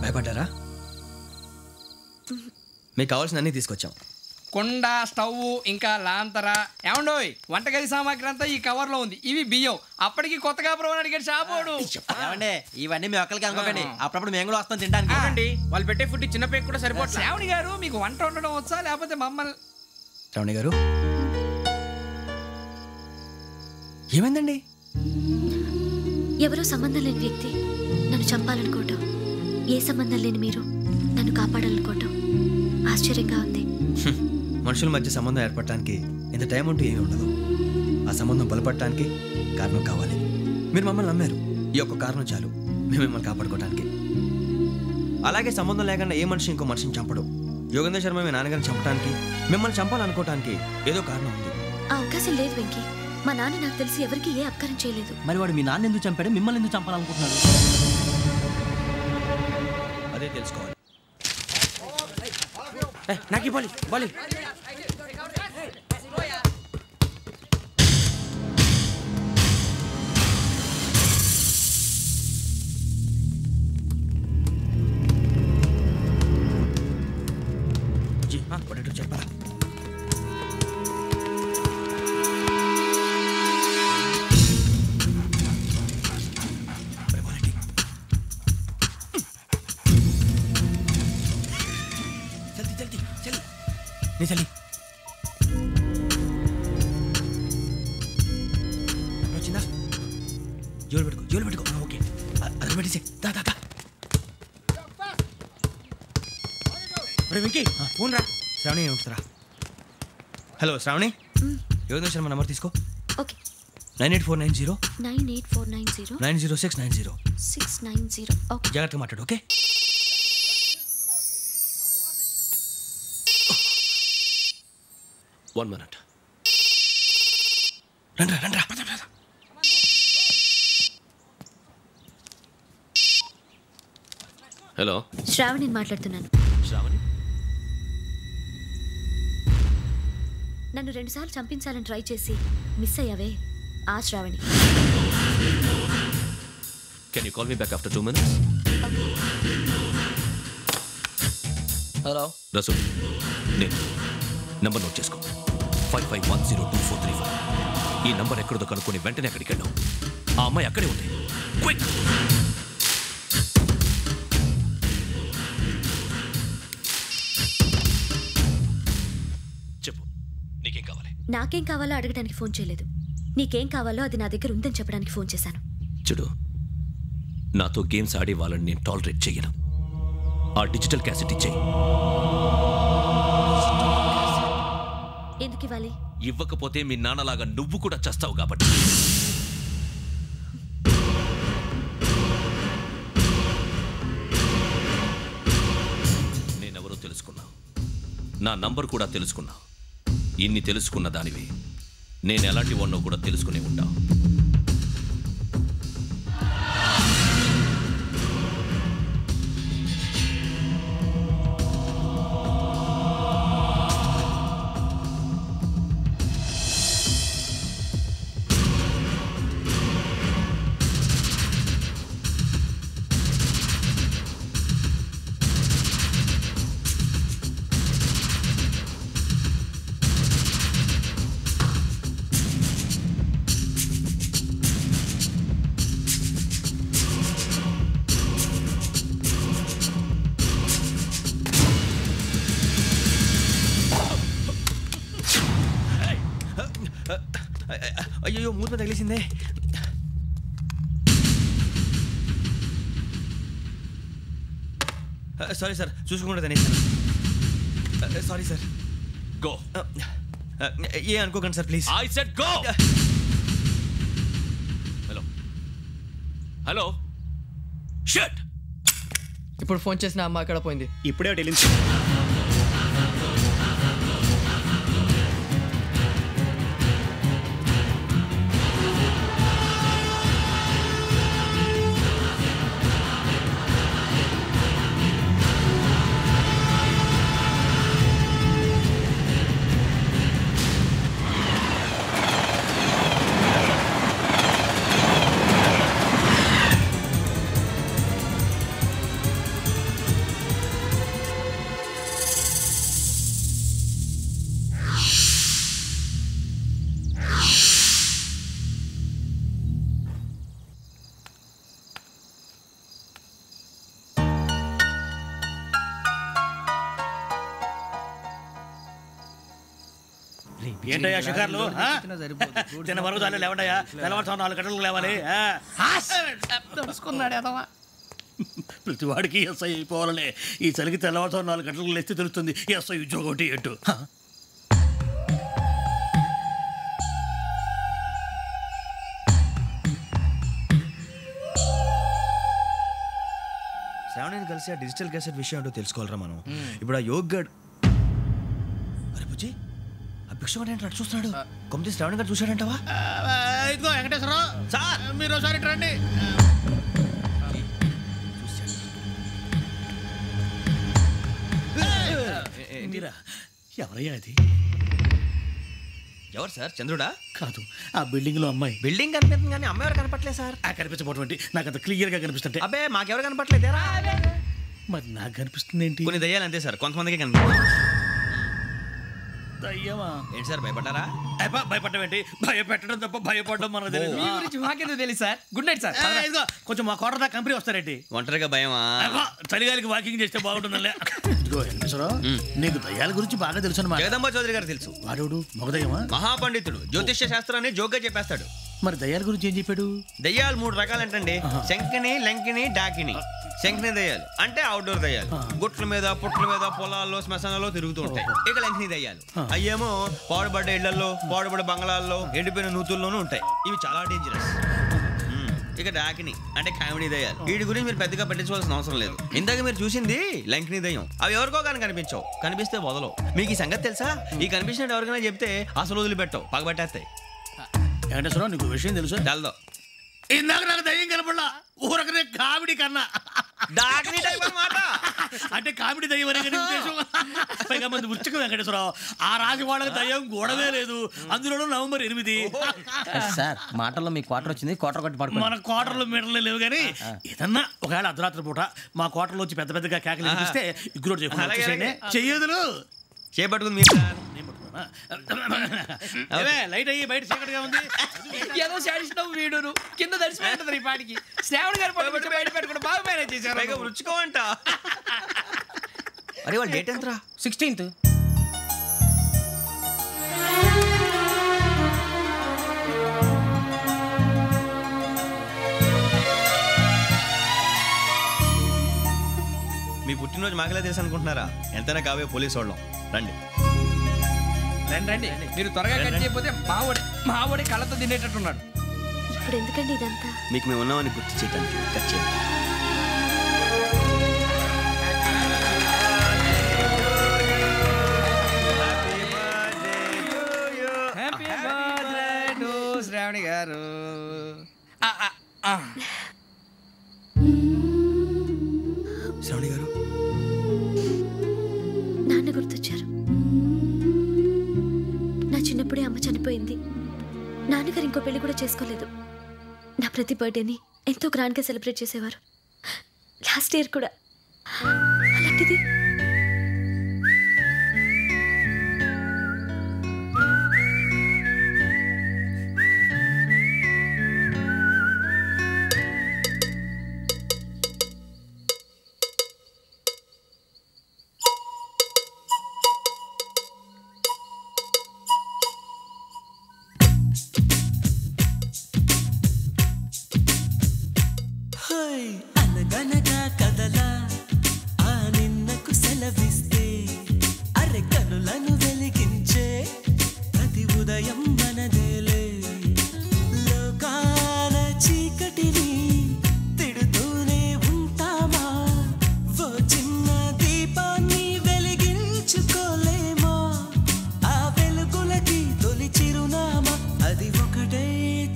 Speaker 1: భయపడ్డారా? మీకు కావాల్సిన అన్నీ తీసుకొచ్చాం.
Speaker 14: కుండ, స్టవ్, ఇంకా లాంతర. ఏమండోయ్, వంటగది సామాగ్రి అంతా ఈ కవర్లో ఉంది. ఇవి బియ్యం. అప్పటికి కొత్తగా ప్రవణ అడిగాడు షాపోడు.
Speaker 1: ఏమండి, ఇవన్నీ మీ ఒక్కరికి అనుకోకండి, అప్పుడప్పుడు మేము కూడా వస్తాం తినడానికి.
Speaker 14: చూడండి, వాళ్ళు పెట్టే ఫుడ్ చిన్న పేరు కూడా సరిపోతుంది. శ్రావణి గారు, మీకు వంట వండడం వచ్చా లేకపోతే మమ్మల్ని?
Speaker 1: శ్రావణి గారు, ఏమైందండి?
Speaker 10: ఎవరో సంబంధం లేని వ్యక్తి నన్ను చంపాలనుకోవటం, ఏ సంబంధం లేని మీరు నన్ను కాపాడాలనుకోవటం ఆశ్చర్యంగా ఉంది.
Speaker 1: మనుషుల మధ్య సంబంధం ఏర్పడటానికి ఇంత టైం ఉంటూ ఏమీ ఉండదు. ఆ సంబంధం బలపడటానికి కారణం కావాలి. మీరు మమ్మల్ని నమ్మారు, ఈ ఒక్క కారణం చాలు మేము మిమ్మల్ని కాపాడుకోవడానికి. అలాగే సంబంధం లేకుండా ఏ మనిషి ఇంకో మనిషిని చంపడు. యోగేంద్ర శర్మ మీ నాన్నగారిని చంపడానికి, మిమ్మల్ని చంపాలనుకోవటానికి ఏదో కారణం ఉంది.
Speaker 10: ఆ అవకాశం లేదు వెంకీ. మా నాన్న నాకు తెలిసి ఎవరికి ఏ అపకారం చేయలేదు.
Speaker 12: మరి వాడు మీ నాన్న ఎందుకు చంపాడు, మిమ్మల్ని ఎందుకు చంపాలనుకుంటున్నాడు?
Speaker 1: అదే తెలుసుకోవాలి.
Speaker 5: నాకు బాలి బాలి
Speaker 1: చెప్పరా? చలి వచ్చిందా? జోలు పెట్టుకో. ఓకే, అది పెట్టేసే.
Speaker 5: వెంకీ ఫోన్ రా.
Speaker 1: శ్రావణి ఏముంటుందిరా? హలో శ్రావణి, యోగేంద్ర శర్మ నంబర్ తీసుకో.
Speaker 10: ఓకే.
Speaker 1: 98490
Speaker 10: 98490
Speaker 1: 90690
Speaker 10: 690. ఓకే,
Speaker 1: జాగ్రత్తగా మాట్లాడు. ఓకే.
Speaker 8: One minute.
Speaker 1: రండ్రా.
Speaker 8: హలో,
Speaker 10: శ్రావణిని మాట్లాడుతున్నాను.
Speaker 8: శ్రావణి,
Speaker 10: నన్ను 2 సార్లు చంపించాలని ట్రై చేసి మిస్ అయ్యావే, ఆ Shravani.
Speaker 8: can you call me back after 2 minutes?
Speaker 11: Hello
Speaker 8: Rasu, నేను నంబర్ నోట్ చేసుకో. 55102435. ఈ నంబర్ ఎక్కడదో కనుక్కొని వెంటనే అక్కడికి వెళ్ళాం. ఆ అమ్మాయి అక్కడే ఉంది. క్విక్. చెప్పు, నీకేం కావాలి?
Speaker 10: నాకేం కావాలో అడగడానికి ఫోన్ చేయలేదు. నీకేం కావాలో అది నా దగ్గర ఉందని చెప్పడానికి ఫోన్ చేశాను.
Speaker 8: చూడు, నాతో గేమ్స్ ఆడే వాళ్ళని నేను టాలరేట్ చెయ్యను. ఆ డిజిటల్ క్యాసెట్ ఇచ్చేయి.
Speaker 10: ఎందుకు ఇవ్వాలి?
Speaker 8: ఇవ్వకపోతే మీ నాన్నలాగా నువ్వు కూడా చస్తావు కాబట్టి. నేనెవరో తెలుసుకున్నావు, నా నంబర్ కూడా తెలుసుకున్నావు. ఇన్ని తెలుసుకున్న దానివి నేను ఎలాంటి వాడినో కూడా తెలుసుకునే ఉంటావు.
Speaker 1: అయ్యో, మూత తగిలేసిందే. సారీ సార్, చూసుకోకుండా తినేసాను. Sorry sir.
Speaker 8: గో.
Speaker 1: ఏ అనుకోకండి sir, please.
Speaker 8: I said go. Hello shut.
Speaker 11: ఇప్పుడు ఫోన్ చేసిన అమ్మ అక్కడ పోయింది.
Speaker 15: ఇప్పుడే వెళ్ళింది.
Speaker 7: ఏంటయ్యా షికార్లు తిన్న వరకు చాలే లేవండయ్యా తెల్లవారుసాము 4 గంటలకు లేవాలి
Speaker 14: తెలుసుకున్నాడు ఎదవా
Speaker 7: ప్రతి వాడికి ఎస్ఐ అయిపోవాలనే ఈ చలికి తెల్లవారుసాము 4 గంటలకు లేస్తే తెలుస్తుంది ఎస్ఐ ఉద్యోగం ఒకటి ఎట్టు
Speaker 1: శ్రావణిని కలిసి ఆ డిజిటల్ క్యాసెట్ విషయం ఏంటో తెలుసుకోవాలరా మనం. ఇప్పుడు ఆ యోగ్ గడ్ అరే బుజ్జి ఆ భిక్షగాడు ఏంటో చూస్తున్నాడు. కొమ్మిది శ్రావణి గారు చూశాడంటావా?
Speaker 7: ఇదిగో వెంకటేశ్వరరావు సార్ మీరు ఒకసారి రండి. ఎవరయ్యా అది?
Speaker 1: ఎవరు సార్? చంద్రుడా?
Speaker 7: కాదు, ఆ బిల్డింగ్ లో అమ్మాయి.
Speaker 1: బిల్డింగ్ కనిపిస్తుంది కానీ అమ్మాయి ఎవరు కనపట్లేదు సార్.
Speaker 7: కనిపించబోటువంటి నాకు అంత క్లియర్ గా కనిపిస్తుంటే.
Speaker 1: అబ్బే మాకెవరు కనపట్లేదేరా?
Speaker 7: మరి నాకు కనిపిస్తుంది ఏంటి?
Speaker 1: కొన్ని దయ్యాలు అంతే సార్, కొంతమందికి కనిపిస్తుంది.
Speaker 7: దయ్యమా?
Speaker 1: ఏంటి సార్ భయపడ్డారా?
Speaker 7: భయపడడం ఏంటి? భయపెట్టడం తప్ప భయపడడం మనకు తెలియదు.
Speaker 14: మీ గురించి మాకెందుకు తెలుసు సార్. Good night sir.
Speaker 7: ఇదిగో కొంచెం మా కోట దాకా కంపెనీ వస్తారేంటి?
Speaker 1: ఒంటరిగా భయమా?
Speaker 7: చలిగాలికి వాకింగ్ చేస్తే బాగుంటుందిలే. ఇదిగో వెంకటేశ్వరరావు, నీకు దయ్యాల గురించి బాగా తెలుసు అన్నమాట.
Speaker 1: జగదంబ చౌదరి గారు తెలుసు.
Speaker 7: వాడు మగదయ్యమా?
Speaker 1: మహాపండితుడు, జ్యోతిష్య శాస్త్రాన్ని జోగ్గా చెప్పేస్తాడు.
Speaker 7: మరి దయ్యాల గురించి ఏం చెప్పాడు?
Speaker 1: దయ్యాలు 3 రకాలంటండి. శంకిని, లంకిని, డాకిని. శంకిని దయ్యాలు అంటే అవుట్డోర్ దయ్యాలు, గుట్ల మీద పుట్ల మీద పొలాల్లో శ్మశానాల్లో తిరుగుతూ ఉంటాయి. ఇక లంకిని దయ్యాలు అయ్యేమో పాడుబడ్డ ఇళ్లలో, పాడుబడ్డ బంగ్లాల్లో, ఎండిపోయిన నూతుల్లోనూ ఉంటాయి. ఇవి చాలా డేంజరస్. ఇక డాకిని అంటే కామెడీ దయ్యాలు. వీటి గురించి మీరు పెద్దగా పట్టించుకోవాల్సిన అవసరం లేదు. ఇందాక మీరు చూసింది లంకిని దయ్యం. అవి ఎవరికో కానీ కనిపించవు, కనిపిస్తే వదలవు. మీకు ఈ సంగతి తెలుసా? ఈ కనిపించినట్టు ఎవరికైనా చెప్తే అసలు వదిలిపెట్టవు, పగబట్టేస్తాయి.
Speaker 7: వెంకటేశ్వరరావు, నీకు విషయం తెలుసు?
Speaker 1: తెలదో.
Speaker 7: ఇందాక నాకు దయ్యం కనపడలా, ఊరకనే కామెడీ కన్నా.
Speaker 1: డాకిని టైప్ అన్నమాట.
Speaker 7: అంటే కామెడీ దయ్యం అనే ఉద్దేశం. పైగా మంది ఉచ్చక వెంకటేశ్వరరావు, ఆ రాజు వాళ్ళకి దయ్యం గొడవే లేదు. అందులోనూ నవంబర్ 8.
Speaker 5: సార్ మాటల్లో మీ క్వార్టర్ వచ్చింది, క్వార్టర్ కొట్టి పడుకో.
Speaker 7: మన క్వార్టర్లో మీటర్లు లేవు కానీ ఏదన్నా ఒకవేళ అర్ధరాత్రి పూట మా క్వార్టర్లో వచ్చి పెద్ద పెద్దగా కేకలు ఇస్తే ఇగ్గురు చెయ్యదులు
Speaker 1: చేపట్టుకుంది మీరు.
Speaker 7: లైట్ అయ్యి బయట చీకటిగా ఉంది.
Speaker 14: ఏదో శాడిస్తావు వీడును కింద దర్శనం ఈ పాటికి. శ్రావణ్ గారు పట్టుబట్టి బయట పెట్టుకుంటే బాగా మేనేజ్ చేశారు.
Speaker 1: రుచుకోవంట. అరే వాళ్ళ డేట్ ఎంతరా?
Speaker 14: 16th.
Speaker 1: మీ పుట్టినరోజు మాకలే తెలుసు అనుకుంటున్నారా? ఎంతైనా కావే పోలీసు వాళ్ళం. రండి
Speaker 14: రండి. మీరు త్వరగా కట్ చేయకపోతే మావోడి కళ్ళతో తినేటట్టున్నాడు.
Speaker 10: ఇప్పుడు ఎందుకండి ఇదంతా?
Speaker 1: మీకు మేము ఉన్నామని గుర్తు చేయడానికి కట్ చేయండి.
Speaker 14: హ్యాపీ బర్త్డే టు శ్రావణి గారు.
Speaker 1: శ్రావణి గారు,
Speaker 10: నాన్న గుర్తొచ్చారు. నా చిన్నప్పుడే అమ్మ చనిపోయింది. నాన్నగారు ఇంకో పెళ్లి కూడా చేసుకోలేదు. నా ప్రతి బర్త్డేని ఎంతో గ్రాండ్గా సెలబ్రేట్ చేసేవారు. లాస్ట్ ఇయర్ కూడా. అలాంటిది
Speaker 15: అనగనగా కదలా ఆ నిన్నకు సెలవిస్తే అరె కనులను వెలిగించే ప్రతి ఉదయం మనదేలే. లోకాల చీకటిని తిడుతూనే ఉంటామా? ఓ చిన్న దీపాన్ని వెలిగించుకోలేమా? ఆ వెలుగులకి తొలి చిరునామా అది ఒకటే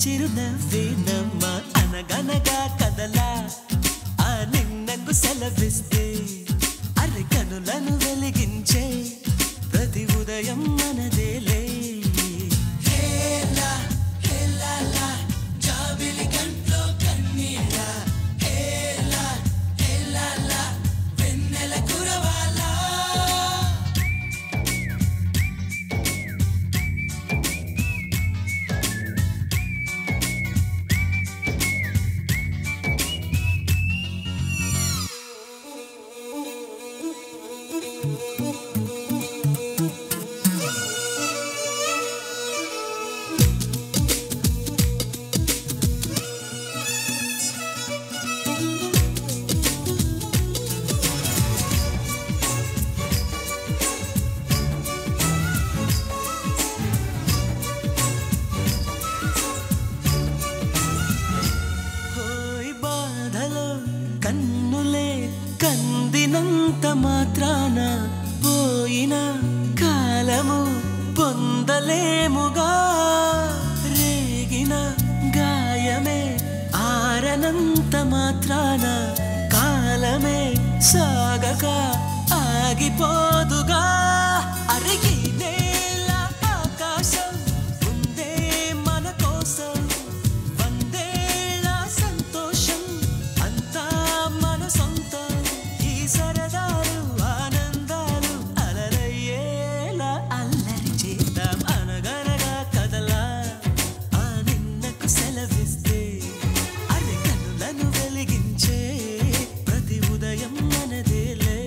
Speaker 15: చిరునవ్వేనమ్మా. అనగనగా కదలా ఆ నిన్నకు సెలవిస్తే అరె కనులను వెలిగించే ప్రతి ఉదయం మనదేలే. హేలా హేలా జాబిలి గంట్లో కన్నీళ్ళ. హేలా హేలా వెన్నెల కురవాలా. మాత్రాన పోయిన కాలము పొందలేముగా రేగిన గాయమే ఆరనంత మాత్రాన కాలమే సాగక ఆగిపోదుగా అరిగి నేల ఆకాశం ఉందే మన కోసం వందేళ్ళ సంతోషం అంతా మన సొంతం ఈ సరదాలు ఆనందాలు అలరయ్యేలా అల్లరి చేద్దాం అనగనగా కదలా ఆ నిన్నకు సెలవిస్తే అరే కనులను వెలిగించే ప్రతి ఉదయం మనదేలే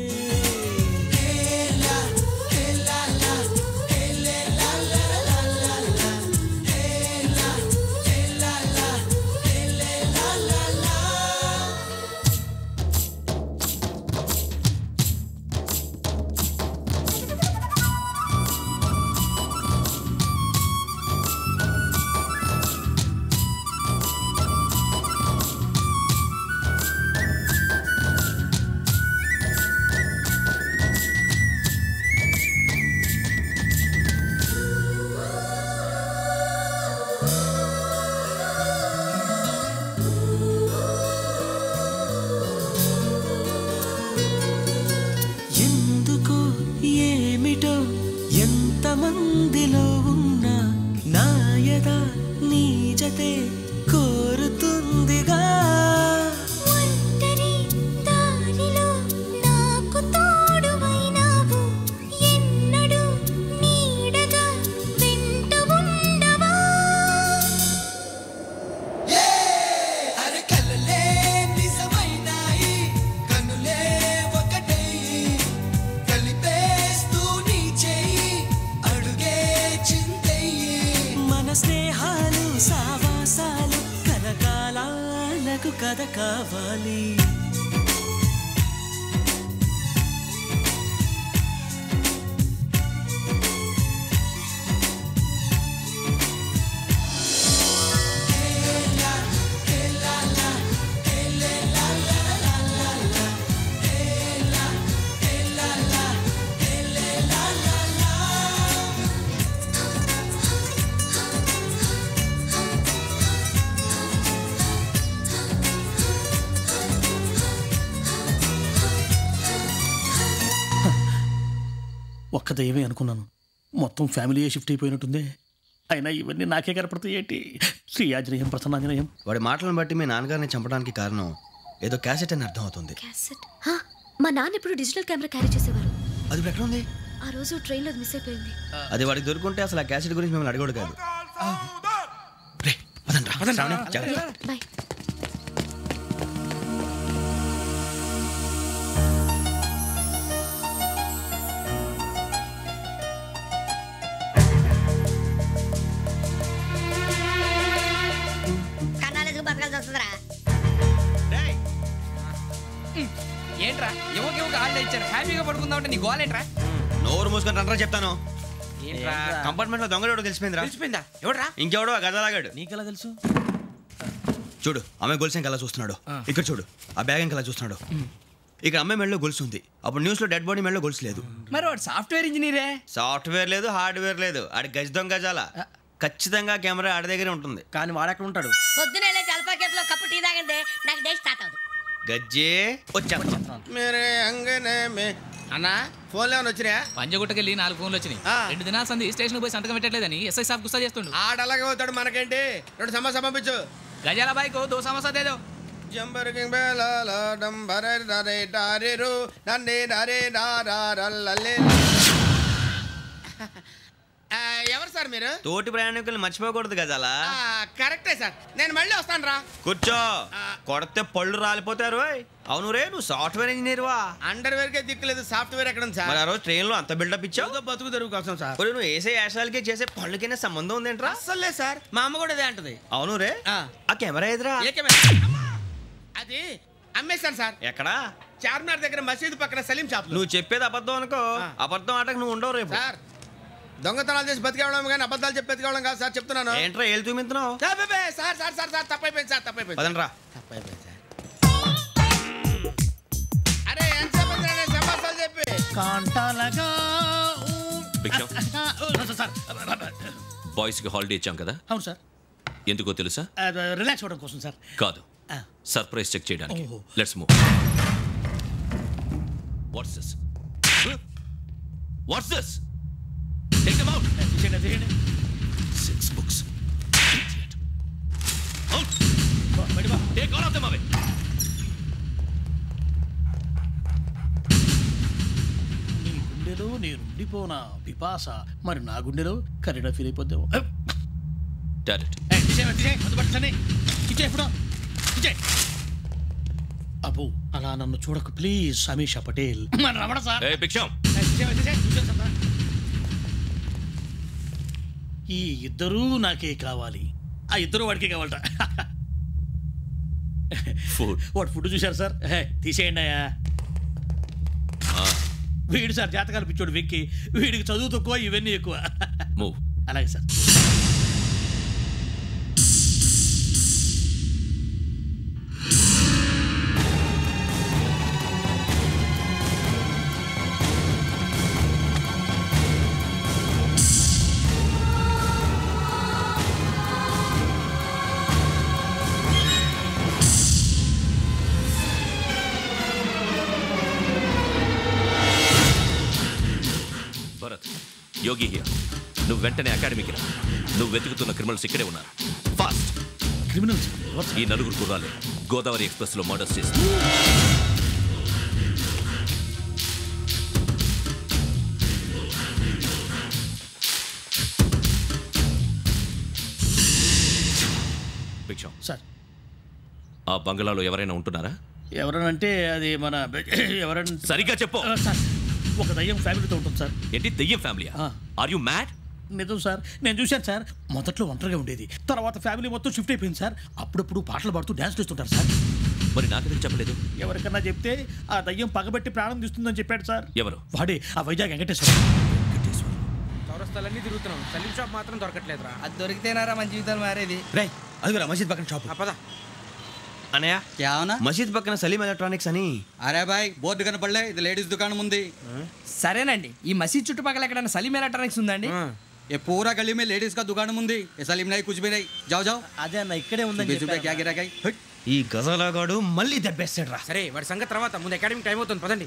Speaker 15: ఎందుకో ఏమిటో ఎంతమందిలో ఉన్నా నాయద నీ జతే కోరుతుందిగా
Speaker 16: ఒంటరి దారిలో నాకు తోడువైనావు ఎన్నడూ నీడగా వెంట ఉండవా
Speaker 15: అరే కలలే నిజమైనాయి కనులే ఒకటై కలిపేస్తూ నీ చెయ్యి అడుగే చింతయ్యి మన స్నేహాలు సావాసాలు కలకాలాలకు కథ కావాలి
Speaker 7: ఒక్క దయ్యమే అనుకున్నాను మొత్తం ఫ్యామిలీయే షిఫ్ట్ అయిపోయినట్టుందే అయినా ఇవన్నీ నాకే కనపడతాయి ఏంటి శ్రీ ఆంజనేయం ప్రసన్నాంజనేయం
Speaker 1: వాడి మాటలను బట్టి మీ నాన్నగారిని చంపడానికి కారణం ఏదో క్యాసెట్ అని అర్థం అవుతుంది
Speaker 10: క్యాసెట్ మా నాన్న ఇప్పుడు డిజిటల్ కెమెరా క్యారీ చేసేవారు
Speaker 1: అది ఇప్పుడు ఎక్కడ ఉంది
Speaker 10: ఆ రోజు ట్రైన్లో మిస్ అయిపోయింది
Speaker 1: అది వాడికి దొరుకుంటే అసలు ఆ క్యాసెట్ గురించి మిమ్మల్ని అడగడు కాదు రే పదండ్రా, శ్రావణి, జాగ్రత్త.
Speaker 10: బాయ్
Speaker 16: కన్నాలకు బతకాల్సి వస్తుందిరా
Speaker 14: ఏంట్రా ఎవరికి హాలిడే ఇచ్చారు హ్యాపీగా పడుకుందాం అంటే నీ గోలేంట్రా
Speaker 1: నోరు మూసుకొని రండ్రా చెప్తాను
Speaker 14: ఏంట్రా
Speaker 1: కంపార్ట్మెంట్ లో దొంగడు తెలిసిపోయిందిరా
Speaker 14: తెలిసిపోయిందా ఎవడ్రా
Speaker 1: ఇంకెవడో ఆ గదలాగాడు
Speaker 14: నీకెలా తెలుసు
Speaker 1: చూడు ఆమె గొలుసు ఇంకలా చూస్తున్నాడు ఇక్కడ చూడు ఆ బ్యాగ్ ఇంకలా చూస్తున్నాడు ఇక్కడ అమ్మాయి మెడలో గొలుసు ఉంది అప్పుడు న్యూస్ లో డెడ్ బాడీ మెడలో గొలుసు లేదు
Speaker 14: మరి వాడు సాఫ్ట్వేర్ ఇంజనీరే
Speaker 1: సాఫ్ట్వేర్ లేదు హార్డ్వేర్ లేదు ఆడి గజ దొంగ గజాల ఖచ్చితంగా కెమెరా ఆడి దగ్గరే ఉంటుంది
Speaker 14: కానీ వాడెక్కడ ఉంటాడు
Speaker 16: పొద్దునే లేచి అల్ఫా కేఫ్ లో కప్పు టీ తాగిందే నాకు డే స్టార్ట్ అవుతుంది
Speaker 1: గజ్జే వచ్చా
Speaker 5: మేరే అంగనే మే అన్నా ఫోన్లో ఏమైనా వచ్చినాయా
Speaker 6: పంజగుట్టకెళ్ళి 4 ఫోన్లు వచ్చినాయి 2 దినాల సంది స్టేషన్ పోయి సంతకం పెట్టలేదని ఎస్ఐ సాబ్ గుస్తా చేస్తుండు
Speaker 5: ఆడలాగే పోతాడు మనకేంటి 2 సమోసా పంపించు
Speaker 6: గజాల బైక్ 2 సమోసా దేదో
Speaker 5: జంబరకింగ్ బేలాల డంబరే డరే డారిరు నన్నే డరే డారల్లలే ఎవరు సార్ మీరు
Speaker 1: తోటి ప్రయాణికులు మర్చిపోకూడదు గజాల
Speaker 5: కరెక్టే సార్ నేను మళ్ళీ వస్తాను రా
Speaker 1: కూర్చో కొడితే పళ్ళు రాలిపోతారు అవును రే నువ్వు సాఫ్ట్వేర్ ఇంజనీర్ వా
Speaker 5: అండర్వేర్ కే దిక్కులేదు సాఫ్ట్వేర్ ఎక్కడ ఉంది సార్
Speaker 1: మరి ఆ రోజు ట్రైన్ లో అంత బిల్డప్ ఇచ్చావు
Speaker 5: బతుకు తెరుగు కోసం సార్
Speaker 1: నువ్వు వేసే యాశాలకి చేసే పళ్ళకైనా సంబంధం ఉందేంట్రా
Speaker 5: అస్సలు లేదు సార్ మా అమ్మ కూడా అదే అంటది
Speaker 1: అవును రే ఆ కెమెరా ఎదురా
Speaker 5: ఏ కెమెరా అది అమ్మేశాను సార్
Speaker 1: ఎక్కడా
Speaker 5: చార్మినార్ దగ్గర మసీదు పక్కన సలీం షాప్
Speaker 1: నువ్వు చెప్పేది అబద్ధం అనుకో అబద్ధం ఆటకు నువ్వు ఉండవు రేపు
Speaker 5: సార్ దొంగతనాలు చేసి బతికేవడం కానీ అబద్ధాలు చెప్పి బతికేవడం కాదు సార్ చెప్తున్నాను
Speaker 1: ఏంట్రా ఏళ్ళు చూపించున్నావు
Speaker 5: సార్ సార్ సార్ సార్ తప్పైపోయింది సార్ తప్పైపోయింది
Speaker 1: పదండ్రా
Speaker 5: తప్పైపోయింది సార్ అరే ఎంతసేపు
Speaker 7: కాంటాలగా
Speaker 8: భిక్షం
Speaker 7: సార్
Speaker 8: బాయ్స్ కి హాలిడే ఇచ్చాం కదా?
Speaker 7: అవును సార్.
Speaker 8: ఎందుకో తెలుసా?
Speaker 7: రిలాక్స్ అవ్వడం కోసం సార్.
Speaker 8: కాదు, సర్ప్రైజ్ చెక్ చేయడానికి. Let's move. What's this? What's this? Take them out.
Speaker 7: తీయండి.
Speaker 8: 6 books. Out. Take all of them away.
Speaker 7: నీ గుండెలో నేను ఉండిపోనా పిపాస, మరి నా గుండెలో కరీడా ఫీల్ అయిపోద్దాము. అబ్బో అలా నన్ను చూడకు ప్లీజ్. సమీషా పటేల్. రమణ సార్. ఈ ఇద్దరూ నాకే కావాలి. ఆ ఇద్దరు వాడికే కావాలట. వాడు ఫుడ్ చూశారు సార్. తీసేయండి అయ్యా. వీడు సార్ జాతకాలు పిచ్చోడు వెక్కి. వీడికి చదువు తక్కువ, ఇవన్నీ ఎక్కువ. అలాగే సార్.
Speaker 8: Yogi here. నువ్వు వెంటనే అకాడమీకి రా. నువ్వు వెతుకుతున్న క్రిమినల్స్ ఇక్కడే ఉన్నారు. ఫాస్ట్.
Speaker 7: క్రిమినల్స్?
Speaker 8: ఈ నలుగురు కుర్రాలే గోదావరి ఎక్స్ప్రెస్ లో మర్డర్స్ చేస్తారు. భిక్షం
Speaker 7: సార్,
Speaker 8: ఆ బంగ్లాలో ఎవరైనా ఉంటున్నారా?
Speaker 7: ఎవరనంటే అది మన ఎవరైనా
Speaker 8: సరిగ్గా చెప్పు
Speaker 7: సార్. ఒక దయ్యం ఫ్యామిలీతో ఉంటుంది సార్.
Speaker 8: ఏంటి దయ్యం ఫ్యామిలీ? Are you mad?
Speaker 7: నిజం సార్, నేను చూశాను సార్. మొదట్లో ఒంటరిగా ఉండేది, తర్వాత ఫ్యామిలీ మొత్తం షిఫ్ట్ అయిపోయింది సార్. అప్పుడప్పుడు పాటలు పాడుతూ డ్యాన్స్ చేస్తుంటారు సార్.
Speaker 8: మరి నాకెందుకు చెప్పలేదు?
Speaker 7: ఎవరికన్నా చెప్తే ఆ దయ్యం పగబెట్టి ప్రాణం తీస్తుందని చెప్పాడు సార్.
Speaker 8: ఎవరు?
Speaker 7: వాడే, ఆ వైజాగ్ వెంకటేశ్వర.
Speaker 5: చౌరస్తాలన్నీ తిరుగుతున్నాం, సలీం షాప్ మాత్రం దొరకట్లేదురా. అది దొరికితేనారా మన జీవితాలు మారేది.
Speaker 1: రే అదిగురా మసీద్ పక్కన షాప్.
Speaker 5: పద
Speaker 1: అనయ్య.
Speaker 11: क्या होना?
Speaker 1: మసీద్ పక్కన సలీం ఎలక్ట్రానిక్స్ అని.
Speaker 11: అరే బాయ్ బోర్డు కనపడలే, ఇది లేడీస్ దుకాణం ఉంది.
Speaker 5: సరేనండి, ఈ మసీద్ చుట్టుపక్కల ఎక్కడైనా సలీం ఎలక్ట్రానిక్స్ ఉందండి?
Speaker 11: ये पूरा गली में लेडीज का दुकान मुंदी, ये सलीम नहीं कुछ भी नहीं. जाओ जाओ.
Speaker 7: అదే అన్న ఇక్కడే ఉందని
Speaker 11: 20 रुपए क्या गिरा गई.
Speaker 1: ఈ గజాలగాడు మళ్ళీ దెబ్బేస్తాడు రా.
Speaker 5: సరే వాడి సంగతి తర్వాత, ముందు అకాడమిక్ టైం అవుతుంది, పదండి.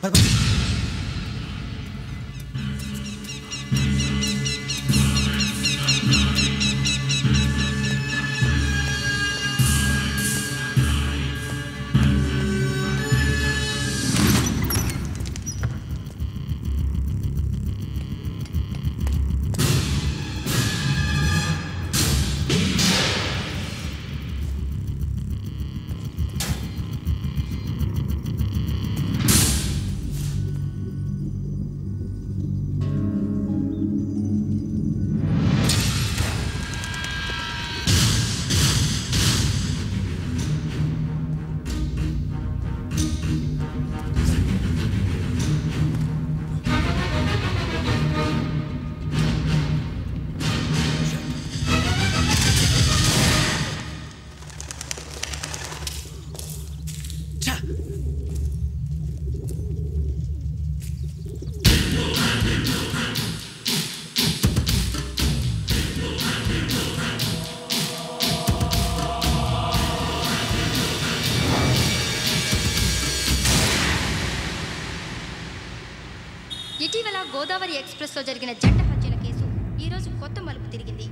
Speaker 9: ఇటీవల గోదావరి ఎక్స్ప్రెస్లో జరిగిన జంట హత్యల కేసు ఈరోజు కొత్త మలుపు తిరిగింది.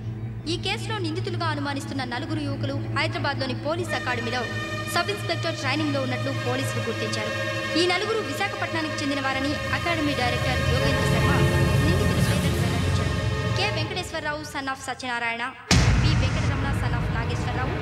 Speaker 9: ఈ కేసులో నిందితులుగా అనుమానిస్తున్న నలుగురు యువకులు హైదరాబాద్లోని పోలీస్ అకాడమీలో సబ్ ఇన్స్పెక్టర్ ట్రైనింగ్లో ఉన్నట్లు పోలీసులు గుర్తించారు. ఈ నలుగురు విశాఖపట్నానికి చెందిన వారని అకాడమీ డైరెక్టర్ యోగేంద్ర శర్మ నిందితుల పేర్లను వెల్లడించారు. K Venkateswararao son of Satyanarayana, P Venkataramana son of Nageswararao,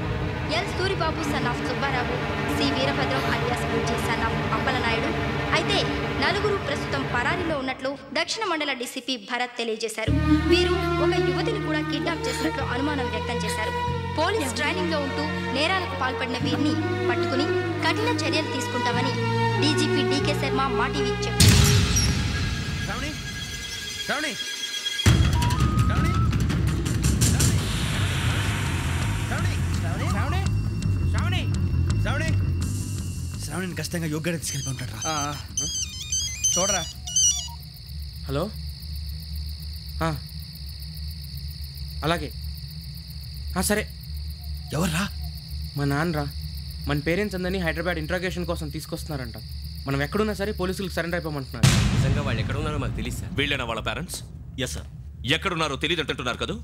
Speaker 9: L Suribabu son of Subbarao, C Veerabhadram alias Bujji son of Appalanaidu. అయితే నలుగురు ప్రస్తుతం పరారీలో ఉన్నట్లు దక్షిణ మండల డీసీపీ భరత్ తెలియజేశారు. వీరు ఒక యువతిని కూడా కిడ్నాప్ చేసినట్లు అనుమానం వ్యక్తం చేశారు. పోలీస్ ట్రైనింగ్ లో ఉంటూ నేరాలకు పాల్పడిన వీరిని పట్టుకుని కఠిన చర్యలు తీసుకుంటామని డీజీపీ డీకే శర్మ మా టీవీకి చెప్పారు.
Speaker 1: శ్రావణిని ఖచ్చితంగా యోగ్యంగా తీసుకెళ్ళి ఉంటాడు రా.
Speaker 5: చూడరా హలో అలాగే సరే.
Speaker 1: ఎవర్రా?
Speaker 5: మా నాన్నరా. మన పేరెంట్స్ అందరినీ హైదరాబాద్ ఇంట్రాగేషన్ కోసం తీసుకొస్తున్నారంట. మనం ఎక్కడున్నా సరే పోలీసులకు సరెండర్ అయిపోమంటున్నారు.
Speaker 13: నిజంగా వాళ్ళు ఎక్కడ ఉన్నారో మాకు తెలియదు సార్.
Speaker 8: వీళ్ళేనా వాళ్ళ పేరెంట్స్?
Speaker 4: Yes sir.
Speaker 8: ఎక్కడున్నారో తెలియదు అంటున్నారు కదా.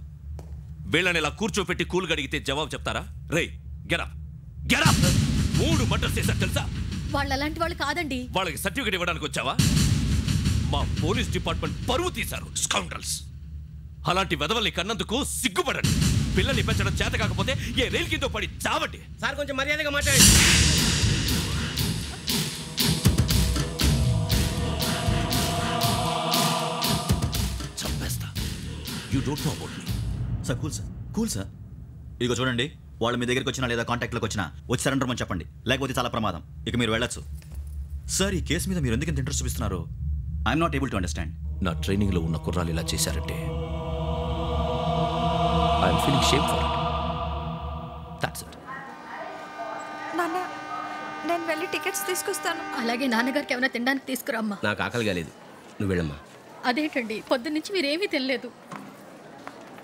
Speaker 8: వీళ్ళని ఇలా కూర్చోపెట్టి కూల్గా అడిగితే జవాబు చెప్తారా? రే గెటప్ గెటప్. 3 మర్డర్స్ చేశారు తెలుసా?
Speaker 10: వాళ్ళు అలాంటి వాళ్ళు కాదండి.
Speaker 8: వాళ్ళకి సర్టిఫికేట్ ఇవ్వడానికి వచ్చావా? మా పోలీస్ డిపార్ట్మెంట్ పరువు తీశారు స్కౌండ్రల్స్. అలాంటి వెధవల్ని కన్నందుకు సిగ్గుపడండి. పిల్లల్ని పెంచడం చేత కాకపోతే ఏ రైలు కింద పడి చావండి.
Speaker 13: సార్ కొంచెం మర్యాదగా మాట్లాడండి.
Speaker 8: చంపేస్తా. You don't know about me.
Speaker 4: Sir cool sir. ఇదిగో చూడండి, వాళ్ళు మీ దగ్గరికి వచ్చినా లేదా కాంటాక్ట్లోకి వచ్చినా వచ్చి సరెండర్ అని చెప్పండి, లేకపోతే చాలా ప్రమాదం. ఇక మీరు వెళ్ళొచ్చు. సార్, ఈ కేసు మీద మీరు ఎందుకు ఇంత ఇంట్రెస్ట్ చూపిస్తున్నారు? I'm not able to understand.
Speaker 8: నా ట్రైనింగ్లో ఉన్న కుర్రాలు ఇలా చేశారంటే I'm feeling shame for it. That's it.
Speaker 10: నాన్న, నేను వెళ్ళి టికెట్స్ తీసుకొస్తాను. అలాగే నాన్నగారికి ఏమైనా తినడానికి తీసుకురామ్మా.
Speaker 13: నాకు ఆకలి కాలేదు, నువ్వు వెళ్ళమ్మా.
Speaker 10: అదేంటండి, పొద్దున్నుంచి మీరేమీ తినలేదు.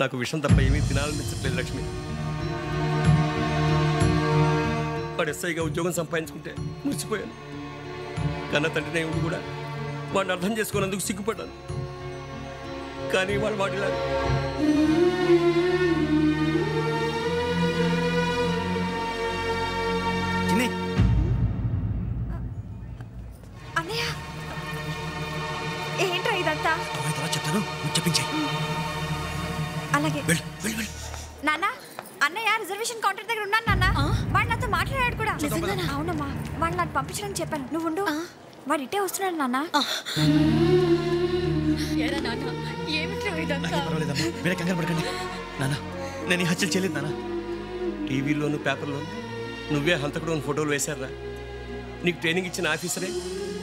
Speaker 13: నాకు విషయం తప్ప ఏమీ తినాలనిపించట్లేదు లక్ష్మి. వాడు ఎస్ఐగా ఉద్యోగం సంపాదించుకుంటే మురిసిపోయాను. కన్న తండ్రినే ఉండి కూడా వాడిని అర్థం చేసుకున్నందుకు సిగ్గుపడ్డాను. కానీ వాడిలా
Speaker 10: అన్నయ్య, ఏంట్రా ఇదంతా?
Speaker 1: చెప్తాను, చెప్పించే.
Speaker 10: అలాగే నాన్న. అన్నయ్య రిజర్వేషన్ కౌంటర్ దగ్గర ఉన్నాను నాన్న. వాడు నాతో మాట్లాడాడు కూడా. అవునమ్మా, వాడు నాకు పంపించడానికి చెప్పాను. నువ్వు ఉండు, వాడు ఇట్టే వస్తున్నాడు నాన్న.
Speaker 1: మీరే కంగారు పడకండి నాన్న. నేను ఈ హత్యలు చేయలేదు నాన్న.
Speaker 13: టీవీలోను పేపర్లోను నువ్వే హంతకుడు ఫోటోలు వేశారా? నీకు ట్రైనింగ్ ఇచ్చిన ఆఫీసరే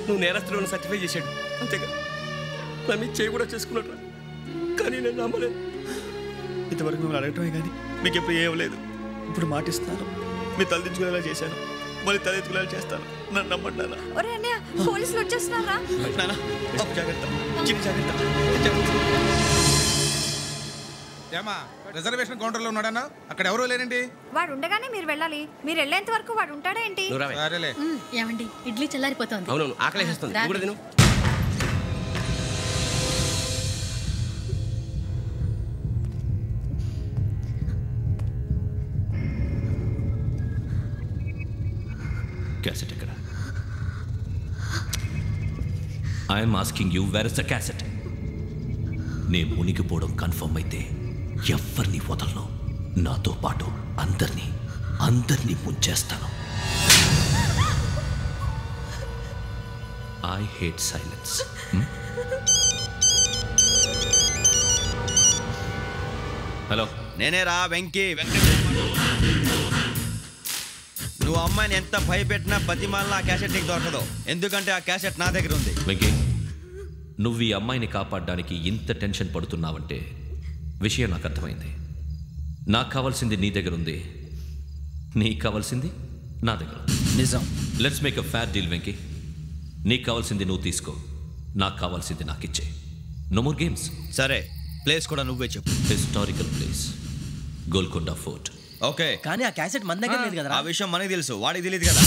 Speaker 13: నువ్వు నేరస్తులను సర్టిఫై చేశాడు. అంతేగా నా మీద చేయి కూడా చేసుకున్నట్రా. కానీ నేను నమ్మలేదు.
Speaker 1: ఇంతవరకు మిమ్మల్ని అడగటమే కానీ మీకు ఎప్పుడు ఏం లేదు. ఇప్పుడు మాటిస్తున్నాను, మీరు తలదించుకునేలా చేశాను, మళ్ళీ తలెత్తుకునేలా చేస్తాను. నన్ను నమ్మండి నాన్న.
Speaker 10: ఒరే అన్నయ్య, పోలీసులు వచ్చేస్తున్నారా?
Speaker 1: నాన్న, జాగ్రత్త, చిన్న జాగ్రత్త.
Speaker 17: ఏమా రిజర్వేషన్ కౌంటర్లో ఉన్నాడన్నా? అక్కడ ఎవరూ లేనండి.
Speaker 10: వాడు ఉండగానే మీరు వెళ్ళాలి. మీరు వెళ్ళేంత వరకు వాడు ఉంటాడా ఏంటి? ఏమండి, ఇడ్లీ చల్లారిపోతుంది.
Speaker 13: అవునవును, ఆకలేస్తుంది. నువ్వు కూడా తిను.
Speaker 8: క్యాసెట్ ఎక్కడ? I'm asking you, where is the cassette? నే మునిగిపోవడం కన్ఫర్మ్ అయితే ఎవ్వరిని వదలను. నాతో పాటు అందరినీ ముంచేస్తాను. I hate silence. హలో,
Speaker 1: నేనేరా వెంకీ. నువ్వు అమ్మాయిని ఎంత భయపెట్టినా బతిమాలినా ఆ క్యాసెట్ నీకు దొరకదు. ఎందుకంటే ఆ క్యాసెట్ నా దగ్గర ఉంది.
Speaker 8: వెంకీ, నువ్వు ఈ అమ్మాయిని కాపాడడానికి ఇంత టెన్షన్ పడుతున్నావంటే విషయం నాకు అర్థమైంది. నాకు కావాల్సింది నీ దగ్గర ఉంది, నీకు కావాల్సింది నా దగ్గర ఉంది.
Speaker 1: నిజం.
Speaker 8: Let's make a fair deal Venky. నీకు కావాల్సింది నువ్వు తీసుకో, నాకు కావాల్సింది నాకు ఇచ్చే. No more games.
Speaker 1: సరే, ప్లేస్ కూడా నువ్వే చెప్పు.
Speaker 8: Historical place, Golconda fort.
Speaker 1: Okay,
Speaker 5: కానీ ఆ క్యాసెట్ మన దగ్గర లేదు కదా.
Speaker 1: ఆ విషయం మనకి తెలుసు, వాడికి తెలియదు కదా.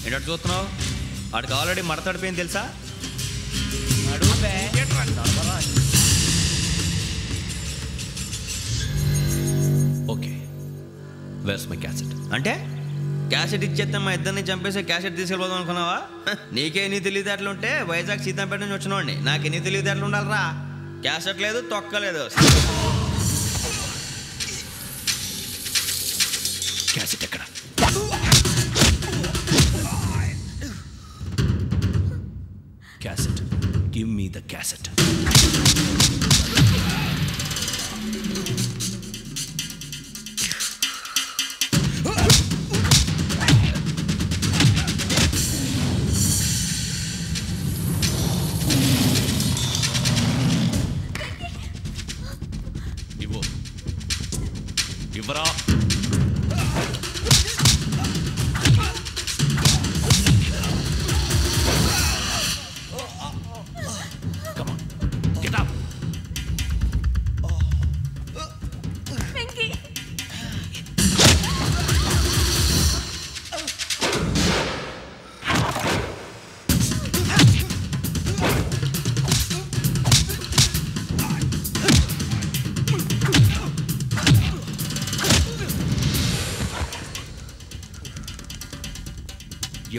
Speaker 1: ఏంటో చూస్తున్నావు? వాడికి ఆల్రెడీ మడతడిపోయింది తెలుసా?
Speaker 8: Okay, where's my cassette?
Speaker 1: అంటే క్యాసెట్ ఇచ్చేస్తే మా ఇద్దరిని చంపేసి క్యాసెట్ తీసుకెళ్ళిపోదాం అనుకున్నావా? నీకే ఎన్ని తెలివితేటలు ఉంటే వైజాగ్ సీతంపేట నుంచి వచ్చినోడిని నాకు ఎన్ని తెలివితేటలు ఉండాలిరా? క్యాసెట్ లేదు, తొక్కలేదు.
Speaker 8: క్యాసెట్ ఎక్కడ? Cassette, give me the cassette. ఇవ్వు, ఇవ్వరా.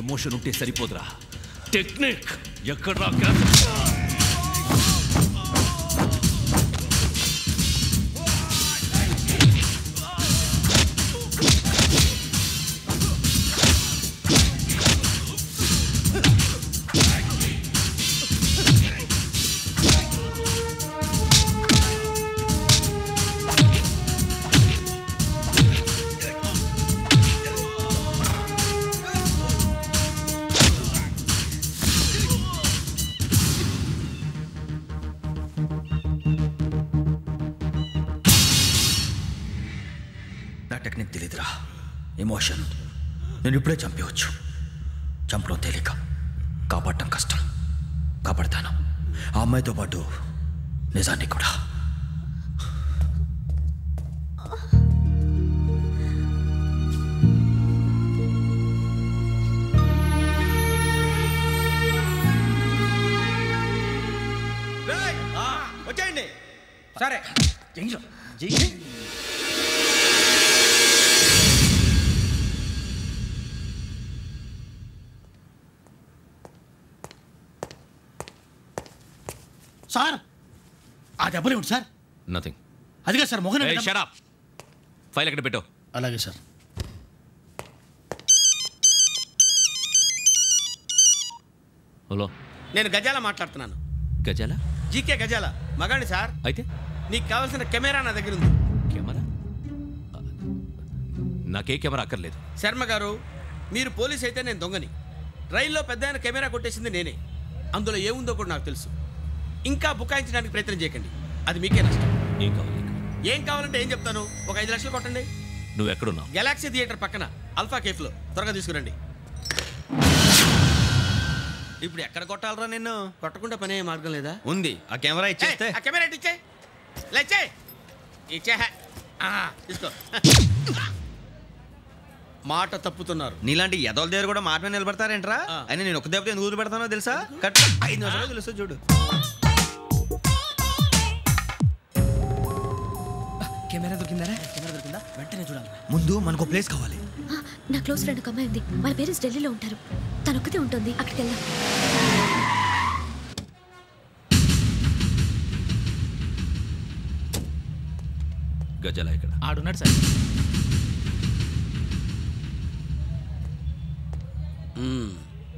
Speaker 8: ఎమోషన్ ఉంటే సరిపోదురా, టెక్నిక్ ఎక్కడ్రా?
Speaker 1: టెక్నిక్ తెలీదురా, ఎమోషన్. నేను ఇప్పుడే చంపేవచ్చు. చంపడం తేలిక, కాపాడటం కష్టం. కాపాడతాను ఆ అమ్మాయితో పాటు నిజాన్ని కూడా.
Speaker 5: వచ్చేయండి. సరే,
Speaker 7: సార్ ఆ దెబ్బలేమిటి సార్?
Speaker 8: నథింగ్.
Speaker 7: అదిగా sir Mohan.
Speaker 8: Shut up. File ఎక్కడ పెట్టావు?
Speaker 7: అలాగే సార్.
Speaker 8: హలో,
Speaker 5: నేను గజాల మాట్లాడుతున్నాను.
Speaker 8: గజాల?
Speaker 5: జీకే గజాల మగాండి సార్.
Speaker 8: అయితే
Speaker 5: నీకు కావాల్సిన కెమెరా నా దగ్గర ఉంది.
Speaker 8: కెమెరా? నాకే కెమెరా అక్కర్లేదు.
Speaker 5: శర్మ గారు, మీరు పోలీస్ అయితే నేను దొంగని. రైల్లో పెద్ద ఆయన కెమెరా కొట్టేసింది నేనే. అందులో ఏముందో కూడా నాకు తెలుసు. ఇంకా బుకాయించడానికి ప్రయత్నం చేయకండి, అది మీకే నష్టం.
Speaker 8: ఏం కావాలి?
Speaker 5: ఏం కావాలంటే ఏం చెప్తాను. ఒక 5 లక్షలు కొట్టండి.
Speaker 8: నువ్వు ఎక్కడున్నావు?
Speaker 5: గెలాక్సీ థియేటర్ పక్కన అల్ఫా కేఫ్లో. త్వరగా తీసుకురండి.
Speaker 1: ఇప్పుడు ఎక్కడ కొట్టాలరా నిన్ను?
Speaker 5: కొట్టకుండా పనే మార్గం లేదా?
Speaker 1: ఉంది. ఆ కెమెరా ఇచ్చేస్తే.
Speaker 5: ఆ కెమెరా ఇచ్చే లేచే ఇచ్చే తీసుకో. మాట తప్పుతున్నారు.
Speaker 1: నీలాంటి ఎదల దగ్గర కూడా మాట మీద నిలబడతారేంట్రా? అయినా నేను ఒక దెబ్బతో ఎందుకు పెడతానో తెలుసా? కట్ 5 నిమిషాలు తెలుసు చూడు.
Speaker 11: కెమెరా దొరికిందా? కెమెరా దొరికిందా? వెంటనే చూడాలి.
Speaker 1: ముందు మనకు ప్లేస్ కావాలి.
Speaker 18: నా క్లోజ్ ఫ్రెండ్ ఒక అమ్మాయి ఉంది. వాళ్ళ పేరెంట్స్ ఢిల్లీలో ఉంటారు. తను ఒక్కతే ఉంటుంది. అక్కడికి వెళ్దాం.
Speaker 8: గజాల ఇక్కడ
Speaker 6: ఆడున్నాడు సార్.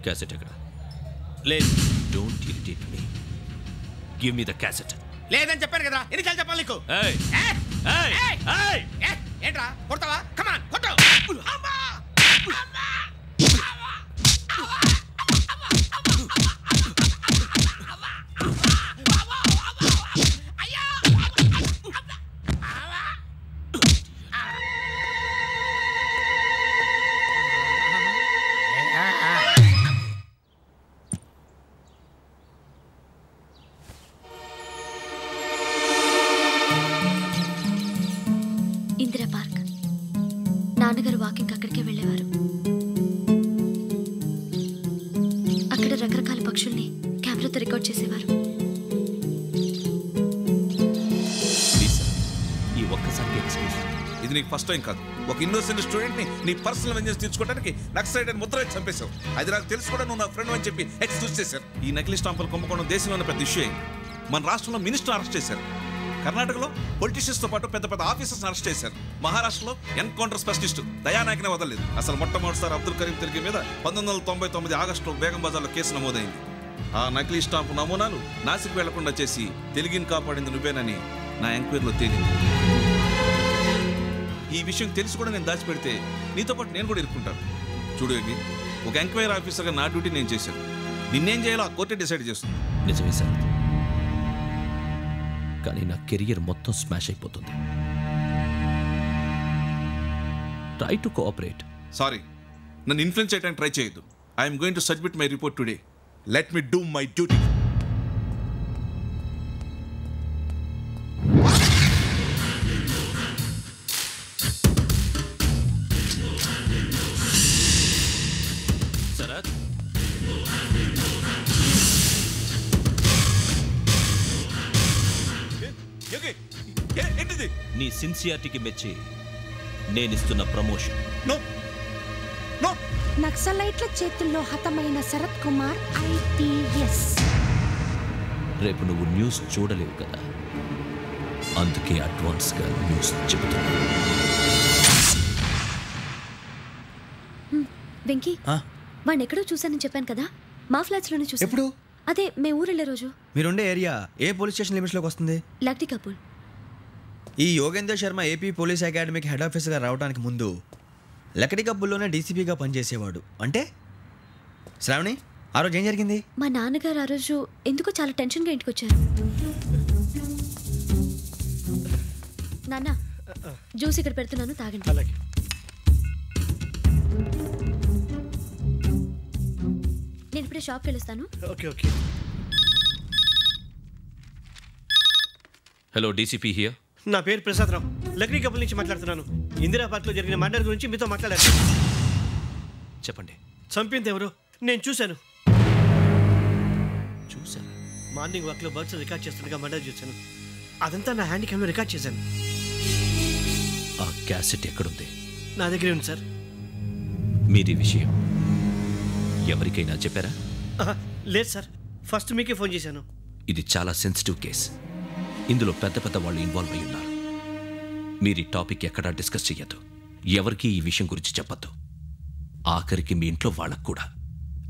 Speaker 8: క్యాసెట్ ఎక్కడ?
Speaker 5: లేదు.
Speaker 8: Don't irritate me. Give me the cassette.
Speaker 5: లేదని చెప్పాను కదా, ఎన్నిసార్లు చెప్పాలి నీకు? ఏంట్రా కొడతావా? కమాన్ కొట్టు.
Speaker 18: ఇందిరా పార్క్. నాన్నగారు వాకింగ్ అక్కడికే వెళ్ళేవారు. సపోర్ట్ చేసేవారు.
Speaker 8: ఈ ఒక్కసారి ఎక్స్క్యూజ్.
Speaker 17: ఇది నీకు ఫస్ట్ టైం కాదు. ఒక ఇన్నోసెంట్ స్టూడెంట్ ని నీ పర్సనల్ వెంజెన్స్ తీర్చుకోవడానికి నక్సలైట్ అని ముద్ర వేసి చంపేశావు. అది నాకు తెలుసు కూడా నువ్వు నా ఫ్రెండ్ అని చెప్పి ఎక్స్క్యూజ్ చేశారు. ఈ నకిలీ స్టాంపులు కుంభకోణం దేశంలోనే పెద్ద ఇష్యూ అయింది. మన రాష్ట్రంలో మినిస్టర్ అరెస్ట్ చేశారు. కర్ణాటకలో పొలిటీషియన్స్ తో పాటు పెద్ద పెద్ద ఆఫీసర్స్ అరెస్ట్ చేశారు. మహారాష్ట్రలో ఎన్కౌంటర్ స్పెషలిస్ట్ దయానాయకనే వదలలేదు. అసలు మొట్టమొదటిసారి అబ్దుల్ కరీం తిరిగి మీద 1999 ఆగస్టులో బేగం బజార్లో కేసు నమోదైంది. ఆ నకిలీ స్టాంపు నమూనాలు నాసిక్ వెళ్లకుండా చేసి తెలుగుని కాపాడింది నువ్వేనని నా ఎంక్వైరీలో తేలింది. ఈ విషయం తెలిసి కూడా నేను దాచిపెడితే నీతో పాటు నేను కూడా ఇరుక్కుంటాను. చూడు యోగి, ఒక ఎంక్వైరీ ఆఫీసర్గా నా డ్యూటీ నేను చేశాను. నిన్నేం చేయాలో ఆ కోర్టే డిసైడ్ చేస్తుంది.
Speaker 8: నిజమే సార్, కానీ నా కెరియర్ మొత్తం స్మాష్ అయిపోతుంది. Try to cooperate.
Speaker 17: సారీ, నన్ను ఇన్ఫ్లుయెన్స్ చేయడానికి ట్రై చేయొద్దు. I'm going to submit my report today. Let me do my duty.
Speaker 8: Sharath, నీ సిన్సియారిటీకి మెచ్చి నేనిస్తున్న ప్రమోషన్.
Speaker 19: నక్సలైట్ల చేతుల్లో హతమైన శరత్ కుమార్ IPS.
Speaker 8: రేపు నువ్వు న్యూస్ చూడలేవు కదా, అందుకే అడ్వాన్స్గా న్యూస్ చెబుతున్నా.
Speaker 18: వెంకీ, వాడిని ఎక్కడో చూశానని చెప్పాను కదా, మా ఫ్లాట్స్లోనే చూసాను.
Speaker 1: ఎప్పుడు?
Speaker 18: అదే మేము ఊరు వెళ్ళే రోజు.
Speaker 1: మీరుండే ఏరియా ఏ పోలీస్ స్టేషన్ లిమిట్స్లోకి వస్తుంది?
Speaker 18: లక్టీ కపూర్.
Speaker 1: ఈ యోగేందర్ శర్మ ఏపీ పోలీస్ అకాడమీకి హెడ్ ఆఫీసర్గా రావడానికి ముందు లకడి కబ్బుల్లోనే డీసీపీగా పనిచేసేవాడు. అంటే శ్రావణి, ఆ రోజు ఏం జరిగింది?
Speaker 18: మా నాన్నగారు ఆ రోజు ఎందుకో చాలా టెన్షన్గా ఇంటికి వచ్చారు. నాన్న, జ్యూస్ ఇక్కడ పెడుతున్నాను, తాగండి. నేను ఇప్పుడే షాప్కి వెళ్ళొస్తాను.
Speaker 7: Okay okay.
Speaker 8: Hello, DCP here.
Speaker 7: నా పేరు ప్రసాదరావు, లక్డీ కపుల్ నుంచి మాట్లాడుతున్నాను. ఇందిరా పార్క్లో జరిగిన మర్డర్ గురించి మీతో మాట్లాడారు.
Speaker 8: చెప్పండి.
Speaker 7: చంపింది ఎవరు? నేను చూశాను.
Speaker 8: చూశాను?
Speaker 7: మార్నింగ్ వాక్లో బర్డ్స్ రికార్డ్ చేస్తుండగా మర్డర్ చూశాను. అదంతా నా హ్యాండ్ క్యామ్లో రికార్డ్ చేశాను.
Speaker 8: ఆ క్యాసెట్ ఎక్కడుంది?
Speaker 7: నా దగ్గరే ఉంది సార్.
Speaker 8: మీది విషయం ఎవరికైనా చెప్పారా?
Speaker 7: లేదు సార్, ఫస్ట్ మీకే ఫోన్ చేశాను.
Speaker 8: ఇది చాలా సెన్సిటివ్ కేస్. ఇందులో పెద్ద పెద్ద వాళ్ళు ఇన్వాల్వ్ అయి ఉన్నారు. మీరు ఈ టాపిక్ ఎక్కడా డిస్కస్ చెయ్యొద్దు. ఎవరికి ఈ విషయం గురించి చెప్పొద్దు. ఆఖరికి మీ ఇంట్లో వాళ్ళకు కూడా.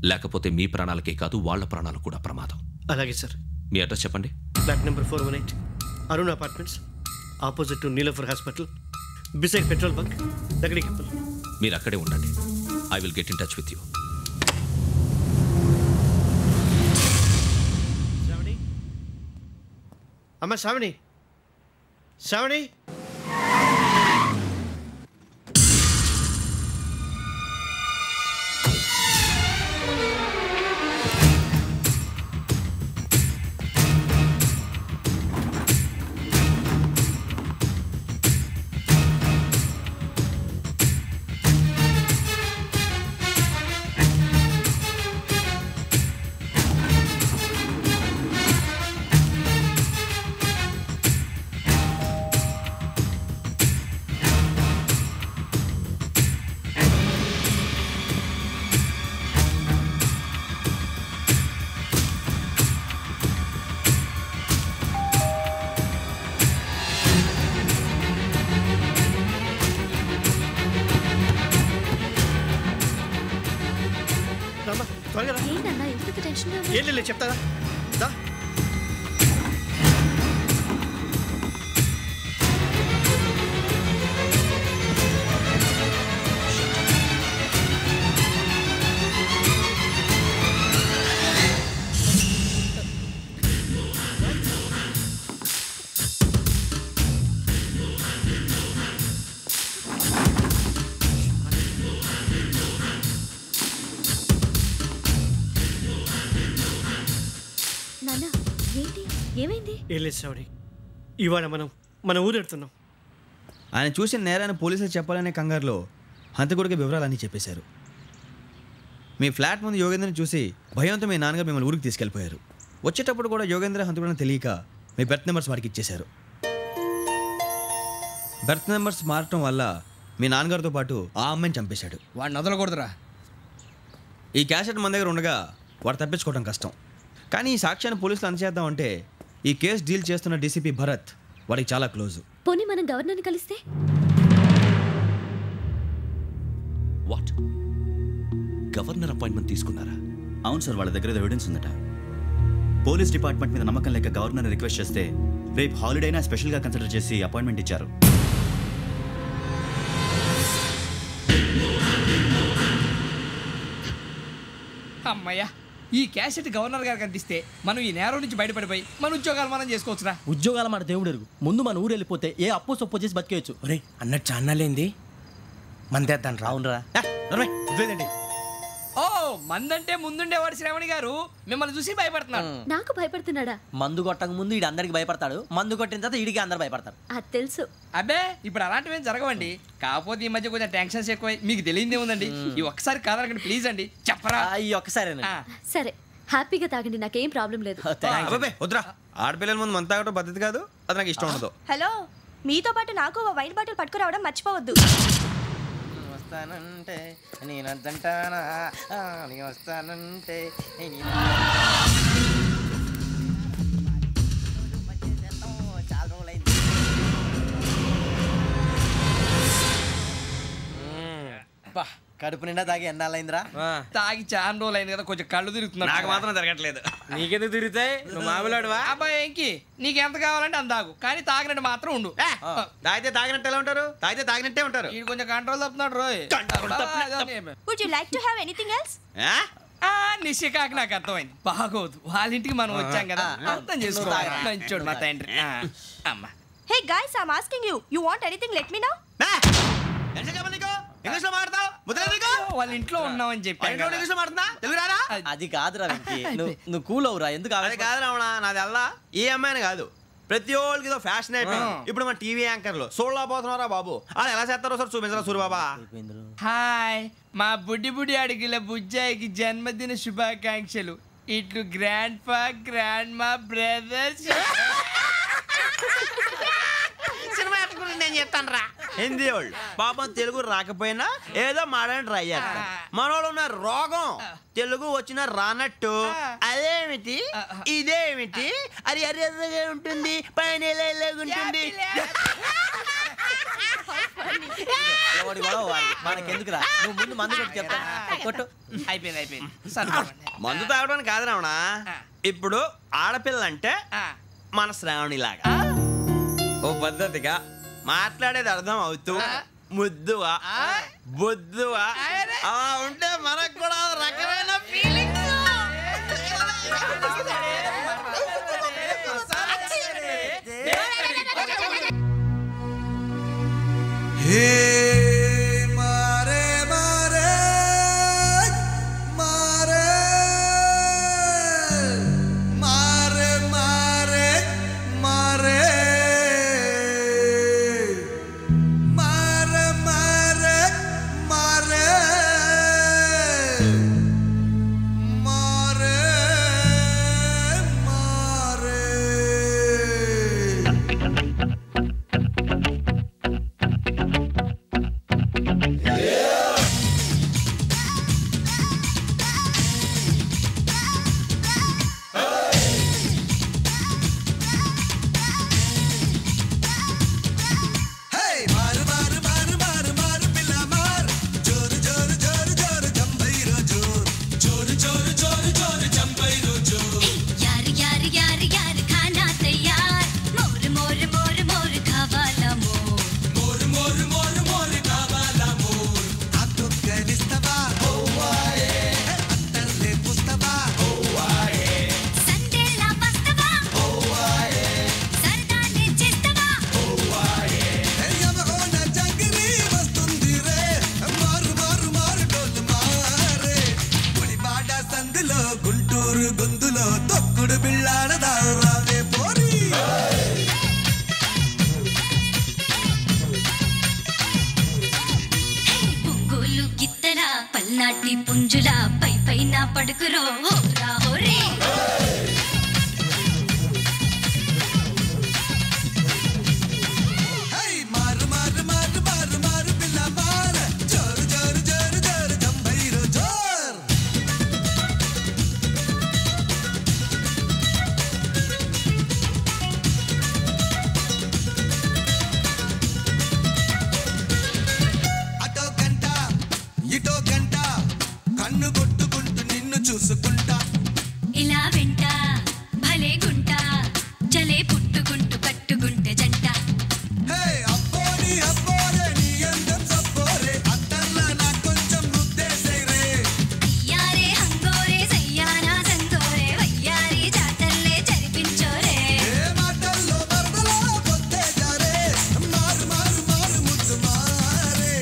Speaker 8: లేకపోతే మీ ప్రాణాలకే కాదు, వాళ్ళ ప్రాణాలు కూడా ప్రమాదం.
Speaker 7: అలాగే సార్.
Speaker 8: మీ అడ్రస్ చెప్పండి.
Speaker 7: Flat number 418, Arun apartments, opposite to Niloufer hospital, beside petrol bunk, Lakdi couple.
Speaker 8: మీరు అక్కడే ఉండండి. I will get in touch with you.
Speaker 7: అమ్మ శ్రావణి, శ్రావణి.
Speaker 18: ఏంటన్నా ఎందుకు టెన్షన్?
Speaker 7: ఏం లేదు, చెప్తారా?
Speaker 18: నాన్న, ఏంటి, ఏమైంది?
Speaker 7: ఏం లేదు శ్రావణి, ఇవాళ మనం మన ఊరు వెళ్తున్నాం.
Speaker 1: ఆయన చూసిన నేరాన్ని పోలీసులు చెప్పాలనే కంగారులో హంతకుడికి వివరాలన్నీ చెప్పేశారు. మీ ఫ్లాట్ ముందు యోగేంద్రని చూసి భయంతో మీ నాన్నగారు మిమ్మల్ని ఊరికి తీసుకెళ్ళిపోయారు. వచ్చేటప్పుడు కూడా యోగేంద్ర హంతకుడని తెలియక మీ బెర్త్ నెంబర్స్ వాడికి ఇచ్చేశారు. బెర్త్ నెంబర్స్ మారటం వల్ల మీ నాన్నగారితో పాటు ఆ అమ్మాయిని చంపేశాడు.
Speaker 14: వాడిని వదలకూడదురా.
Speaker 1: ఈ క్యాసెట్ మన దగ్గర ఉండగా వాడు తప్పించుకోవడం కష్టం. కానీ ఈ సాక్ష్యాన్ని పోలీసులు అందజేద్దామంటే ఈ కేసు డీల్ చేస్తున్న డీసీపీ భరత్ వాడికి చాలా క్లోజు.
Speaker 18: పోనీ మనం గవర్నర్ని కలిస్తే?
Speaker 8: వాట్? గవర్నర్ అపాయింట్మెంట్ తీసుకున్నారా?
Speaker 4: అవును సార్, వాళ్ళ దగ్గర ఎవిడెన్స్ ఉందట. పోలీస్ డిపార్ట్మెంట్ మీద నమ్మకం లేక గవర్నర్ రిక్వెస్ట్ చేస్తే రేపు హాలిడేనా స్పెషల్గా కన్సిడర్ చేసి అపాయింట్మెంట్ ఇచ్చారు.
Speaker 14: అమ్మయ్యా, ఈ క్యాసెట్ గవర్నర్ గారికి అందిస్తే మనం ఈ నేరం నుంచి బయటపడిపోయి మన ఉద్యోగాలు మనం చేసుకోవచ్చురా.
Speaker 20: ఉద్యోగాల మాట దేవుడు ఎరుగు. ముందు మన ఊరు వెళ్ళిపోతే ఏ అప్పు సొప్పు చేసి బతికేయచ్చు.
Speaker 7: ఒరే అన్నట్టు చాన్నాలేంది మందేద్దాను రావునరా.
Speaker 14: ఓ మందంటే ముందుండేవాడు శ్రావణి గారు మిమ్మల్ని చూసి భయపడుతున్నాడు.
Speaker 18: నాకు భయపడుతున్నాడా?
Speaker 20: మందు కొట్టక ముందు ఈడు అందరికి భయపడతాడు, మందు కొట్టిన తర్వాత ఈడికి అందరు భయపడతారు.
Speaker 18: అది తెలుసు.
Speaker 14: అబ్బే ఇప్పుడు అలాంటివి ఏం జరగవండి. కాకపోతే ఈ మధ్య కొంచెం టెన్షన్స్ ఎక్కువై మీకు తెలియదే ఉందండి. ఈ ఒక్కసారి కాదనకండి ప్లీజ్ అండి, చెప్పరా.
Speaker 20: ఈ ఒక్కసారి
Speaker 18: సరే, హ్యాపీగా తాగండి, నాకేం ప్రాబ్లం లేదు.
Speaker 1: వద్దురా, ఆడపిల్లల ముందు మన తాగటం పద్ధతి కాదు, అది నాకు ఇష్టం ఉండదు.
Speaker 10: హలో, మీతో పాటు నాకు వైన్ బాటిల్ పట్టుకురావడం మర్చిపోవద్దు.
Speaker 20: వస్తానంటే నేనంటానా, వస్తానంటే కడుపు నిండా తాగి ఎన్నాళ్ళైందిరా?
Speaker 14: తాగి చాలా రోజులు అయింది కదా, కొంచెం కళ్ళు తిరుగుతున్నా.
Speaker 5: నాకు మాత్రం తిరగట్లేదు.
Speaker 14: నీకెందుకు తిరుగుతాయి? నువ్వు మామిలాడువా? అబ్బాయి ఏంకి నీకు ఎంత కావాలంటే అంత తాగు, కానీ తాగినట్టు మాత్రం ఉండు.
Speaker 5: తాగితే తాగినట్టు ఎలా ఉంటారు? తాగితే తాగినట్టే ఉంటారు.
Speaker 14: వీడు కొంచెం control తప్పుతున్నాడు Roy.
Speaker 10: Would you like to have anything else?
Speaker 14: నిశ్చికాకి నాకు అర్థమైంది. బాగోదు, వాళ్ళ ఇంటికి మనం వచ్చాం కదా, అర్థం చేసుకోవాలి. మంచోడు మా తండ్రి. అమ్మా.
Speaker 10: Hey guys, I'm asking you. You want anything? Let me know.
Speaker 5: English లో మాట్లాడతావు?
Speaker 14: వాళ్ళ ఇంట్లో ఉన్నామని చెప్పి
Speaker 5: ఇంగ్లీష్ లో మాట్లాడుతున్నా, తెలుగు రాదా?
Speaker 20: అది కాదురా వెంకీ, నువ్వు కూల్ అవురా. ఎందుకు
Speaker 5: అది కాదు రావణ, నాది అల్లా ఏ అమ్మాయిని కాదు, ప్రతి ఒళ్ళకి ఇదో ఫ్యాషన్ అయిపోయింది. ఇప్పుడు మన టీవీ యాంకర్లు సోళ్ళ పోతున్నారా బాబు, అది ఎలా చేస్తారో సార్ చూపించరా సూరిబాబా.
Speaker 14: హాయ్, మా బుడ్డి అడిగిల బుజ్జాయికి జన్మదిన శుభాకాంక్షలు. ఇట్లు గ్రాండ్ ఫా గ్రాండ్ మా బ్రదర్స్.
Speaker 5: సినిమా గురించి నేను చెప్తాను రా. హిందీ వాళ్ళు పాపం తెలుగు రాకపోయినా ఏదో మాడని ట్రై చేస్తారు. మనోళ్ళు ఉన్న రోగం తెలుగు వచ్చిన రానట్టు అదేమిటి ఇదేమిటి అది అర్రగా ఉంటుంది, పైన ఉంటుంది.
Speaker 20: మనకెందుకురా, నువ్వు ముందు మందు కొట్టి చెప్తా. కొట్టు.
Speaker 14: అయిపోయింది.
Speaker 5: మందు తాగడానికి కాదు రావణ, ఇప్పుడు ఆడపిల్లంటే మన శ్రావణిలాగా ఓ పద్ధతిగా మాట్లాడేది అర్థం అవుతూ ముద్దువా బొద్దువా అలా ఉంటే మనకు కూడా రకమైన ఫీలింగ్స్.
Speaker 21: పల్నాటి పుంజుల పై పైన పడుకురో హోరా హోరే.
Speaker 15: ఇటో గంట కన్ను కొట్టుకుంటూ నిన్ను చూసుకుంటా
Speaker 21: ఇలా వెంట భలే గుంట చలే పుట్టుకుంటూ కట్టుకుంటే జంట
Speaker 15: హే అబ్బోని అబ్బోరే నీ అందం సబ్బోరే అత్తల్లా నా కొంచెం ముద్దేసేరే
Speaker 21: యారే హంగోరే సయ్యానా సంగోరే వయ్యారి జాతర్లే జరిపించోరే
Speaker 15: ఏ మాటల్లో మరదలా పొద్దే జారే మారు మారు మారు ముద్దు మారే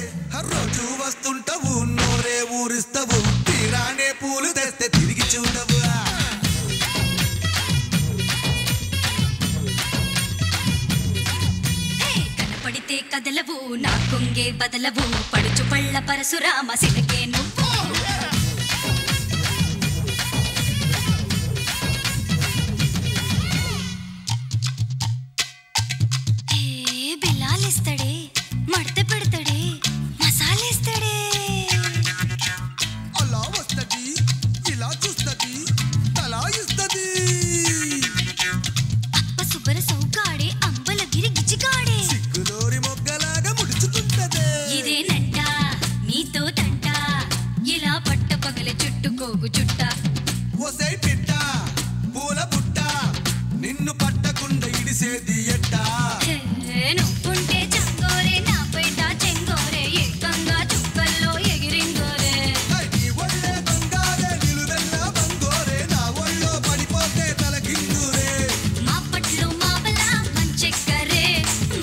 Speaker 15: రోజు వస్తుంటావు నోరే ఊరిస్తావు తీరానే పూలు తెస్తే తిరిగి చూడవు
Speaker 21: కనపడితే కదలవు నా కొంగే బదలవు పడుచు పళ్ళ పరశురామ సిలకే నువ్వు బిల్లాలిస్తాడే మడత పెడతాడే మసాలేస్తాడే
Speaker 15: అలా వస్తది ఇలా చూస్తది తలా ఇస్తది
Speaker 21: అప్ప సుబ్బర సౌకాడే అంబలగిరి గిజిగాడే
Speaker 15: సిగ్గులోరి మొగ్గలాగా ముడుచుకుంటదే
Speaker 21: ఇదేనంట నీతో తంట ఇలా పట్ట పగల చుట్టుకోగు చుట్ట
Speaker 15: ఒసై పిట్ట పూల బుట్ట నిన్ను పట్టకుండా ఇడిసేది ఎట్టా
Speaker 21: నువ్వుంటే చంగోరే నా పేట చెంగోరే ఏకంగా చుక్కల్లో ఎగిరింగోరే
Speaker 15: నీ ఒళ్ళే బంగారే నిలువెల్లా బంగోరే నా ఒళ్ళో పడిపోతే తలకిందురే
Speaker 21: మా పట్లు మావల మంచెక్కరే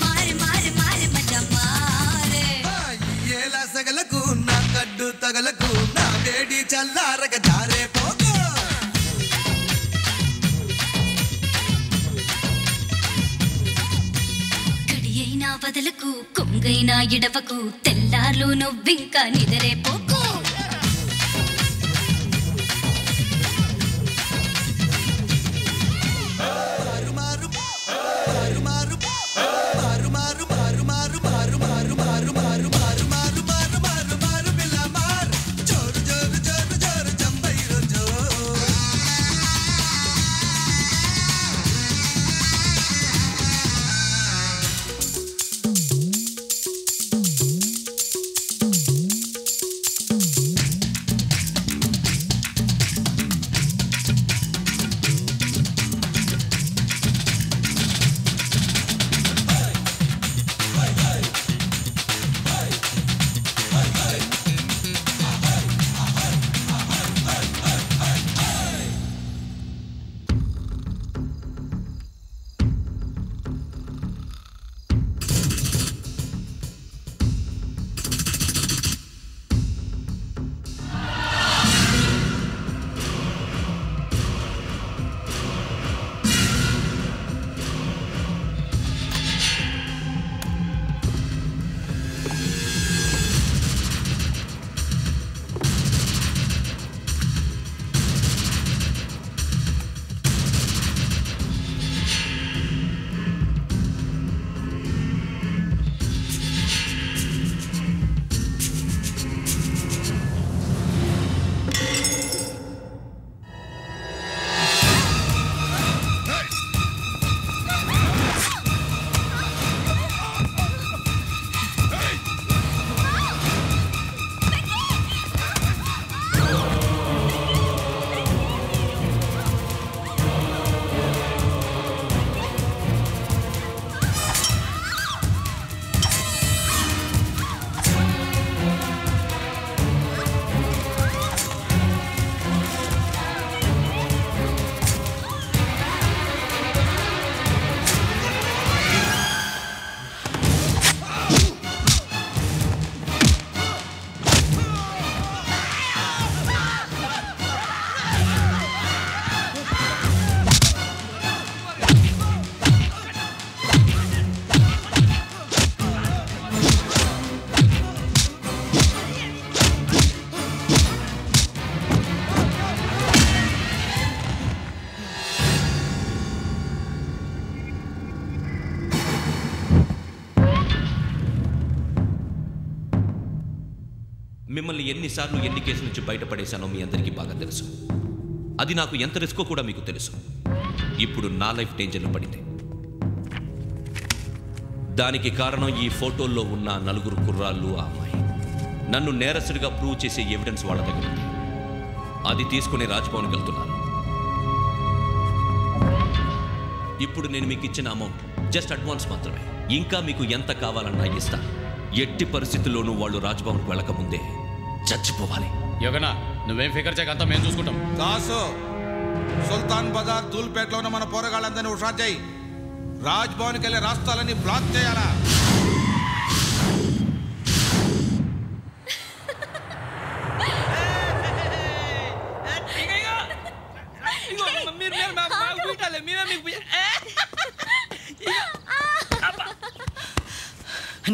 Speaker 21: మారి మారి మారి మజ మారే
Speaker 15: ఏలా సగలకు నా కడ్డు తగలకు నా వేడి చల్లారగ జారే పోకు
Speaker 21: కడి అయినా వదలకు కొంగైనా ఇడవకు తెల్లార్లు నువ్వింకా నిదరే పోకు
Speaker 15: మారు మారు మారు మారు మారు మారు మారు మారు మారు మారు మారు మారు మారు మారు మారు మారు మారు పిల్ల మారు జోరు జోరు జోరు జోరు జంబైరు జోరు
Speaker 8: మిమ్మల్ని ఎన్నిసార్లు ఎన్ని కేసుల నుంచి బయటపడేశానో మీ అందరికీ బాగా తెలుసు. అది నాకు ఎంత రిస్కో కూడా మీకు తెలుసు. ఇప్పుడు నా లైఫ్ డేంజర్లో పడింది. దానికి కారణం ఈ ఫోటోల్లో ఉన్న నలుగురు కుర్రాళ్ళు, ఆ అమ్మాయి. నన్ను నేరస్తుడిగా ప్రూవ్ చేసే ఎవిడెన్స్ వాళ్ళ దగ్గర ఉంది. అది తీసుకుని రాజ్భవన్కి వెళ్తున్నారు. ఇప్పుడు నేను మీకు ఇచ్చిన అమౌంట్ జస్ట్ అడ్వాన్స్ మాత్రమే. ఇంకా మీకు ఎంత కావాలన్నా ఇస్తాను. ఎట్టి పరిస్థితుల్లోనూ వాళ్ళు రాజ్భవన్కి వెళ్ళకముందే చచ్చిపోవాలి.
Speaker 6: యోగనా నువ్వేం ఫికర్ చేయకంతా మేము చూసుకుంటాం.
Speaker 17: దాసు సుల్తాన్ బజార్ ధూల్పేటలో ఉన్న మన పోరగాళ్ళందరినీ హుషారు చేయి. రాజ్భవన్కి వెళ్ళే రాష్ట్రాలన్నీ బ్లాక్ చేయాలా?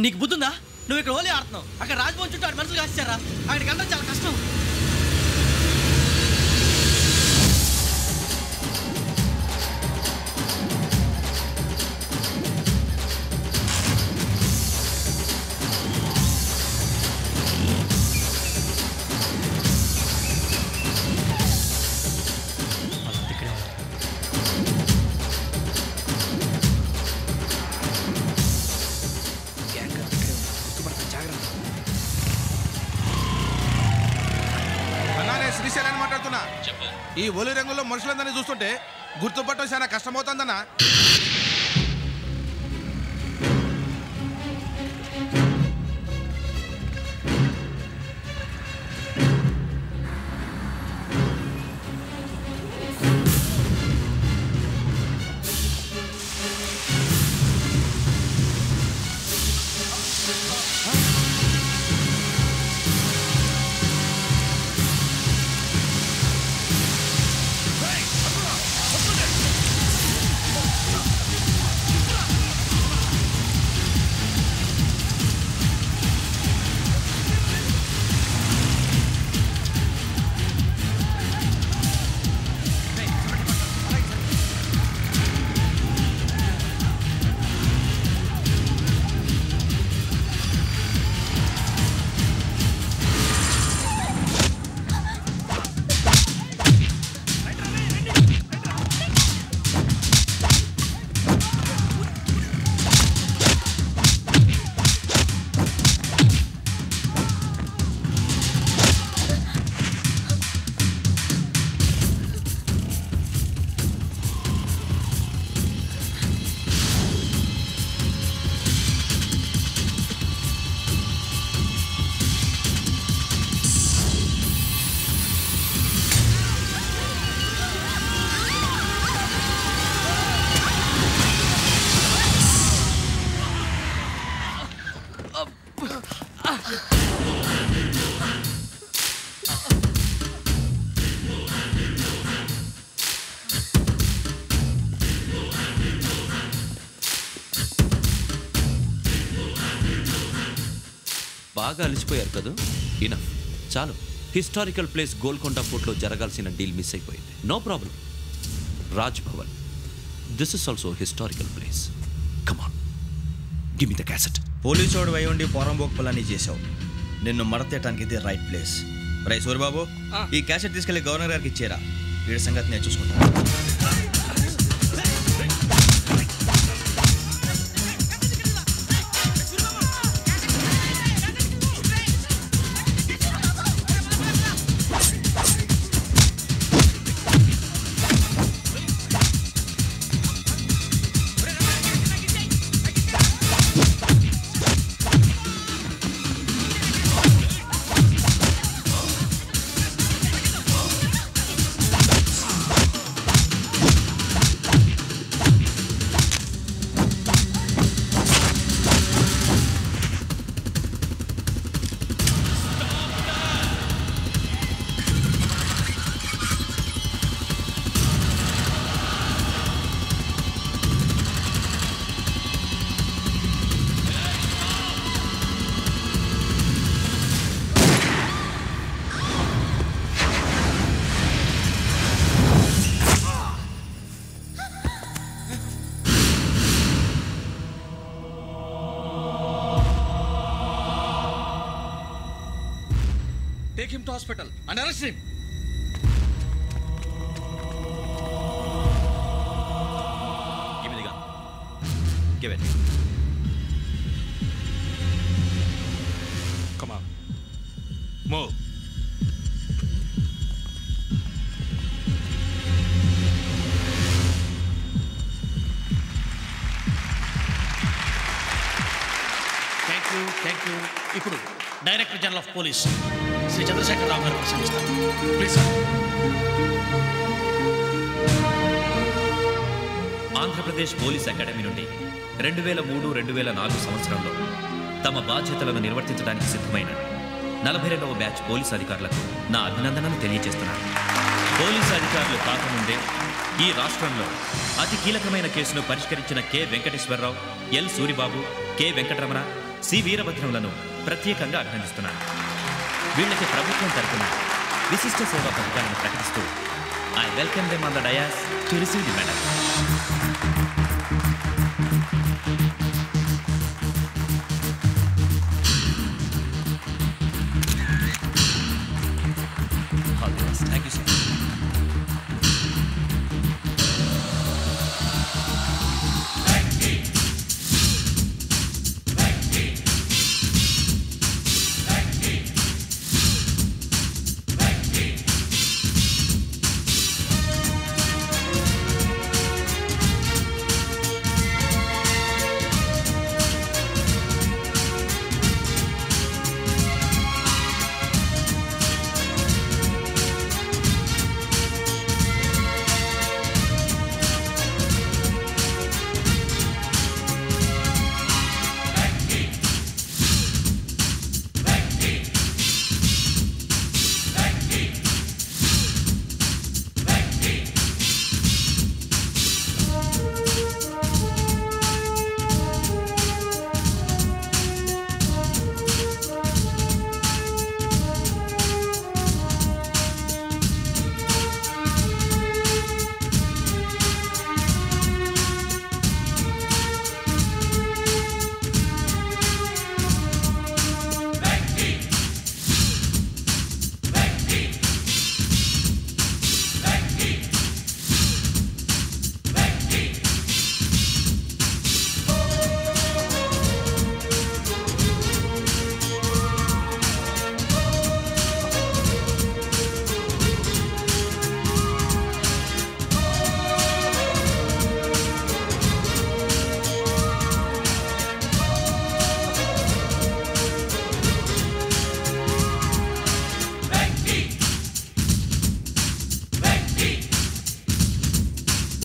Speaker 20: నీకు బుద్ధుందా? నువ్వు ఇక్కడ హోలీ ఆడుతున్నావు, అక్కడ రాజ్భవన్ చుట్టూ ఆడు మనుషులు కాస్తారా? అక్కడికి వెళ్ళడం చాలా కష్టం.
Speaker 17: శ్రీశైలాన్ని మాట్లాడుతున్నా. ఈ ఒలి రంగుల్లో మనుషులందరినీ చూస్తుంటే గుర్తుపట్టడం చాలా కష్టమవుతుందన్నా.
Speaker 8: బాగా అలసిపోయారు కదా? ఇనఫ్, చాలు. హిస్టారికల్ ప్లేస్ గోల్కొండ ఫోర్ట్లో జరగాల్సిన డీల్ మిస్ అయిపోయింది. No problem. Raj Bhavan, this is also historical place. Come on, give me the cassette.
Speaker 1: పోలీసోడు వై ఉండి పోరంబోక్ పలాని చేసావు. నిన్ను మడతేయటానికి ఇది రైట్ ప్లేస్. రై సూరిబాబు, ఈ క్యాసెట్ తీసుకెళ్లి గవర్నర్ గారికి ఇచ్చేరా. వీడి సంగతి నేను చూసుకుంటాను.
Speaker 12: Take him to hospital and arrest him.
Speaker 4: Give me the gun. Give it.
Speaker 17: Come on.
Speaker 8: Move.
Speaker 7: Thank you. ఇప్పుడు director general of police Shri Chandrasekhar Rao garu ప్రసంగిస్తారు. Please sir.
Speaker 3: Andhra Pradesh police academy నుండి 2003-2004 సంవత్సరంలో తమ బాధ్యతలను నిర్వర్తించడానికి సిద్ధమైన 42వ బ్యాచ్ పోలీస్ అధికారులకు నా అభినందనలు తెలియజేస్తున్నాను. పోలీసు అధికారులు కాకముందే ఈ రాష్ట్రంలో అతి కీలకమైన కేసును పరిష్కరించిన K Venkateswararao, L Suribabu, K Venkataramana, C వీరభద్రంలను ప్రత్యేకంగా అభినందిస్తున్నాను. వీళ్ళకి ప్రభుత్వం తరపున విశిష్ట సేవా పథకాలను ప్రకటిస్తూ I welcome them on the dais to receive the medal.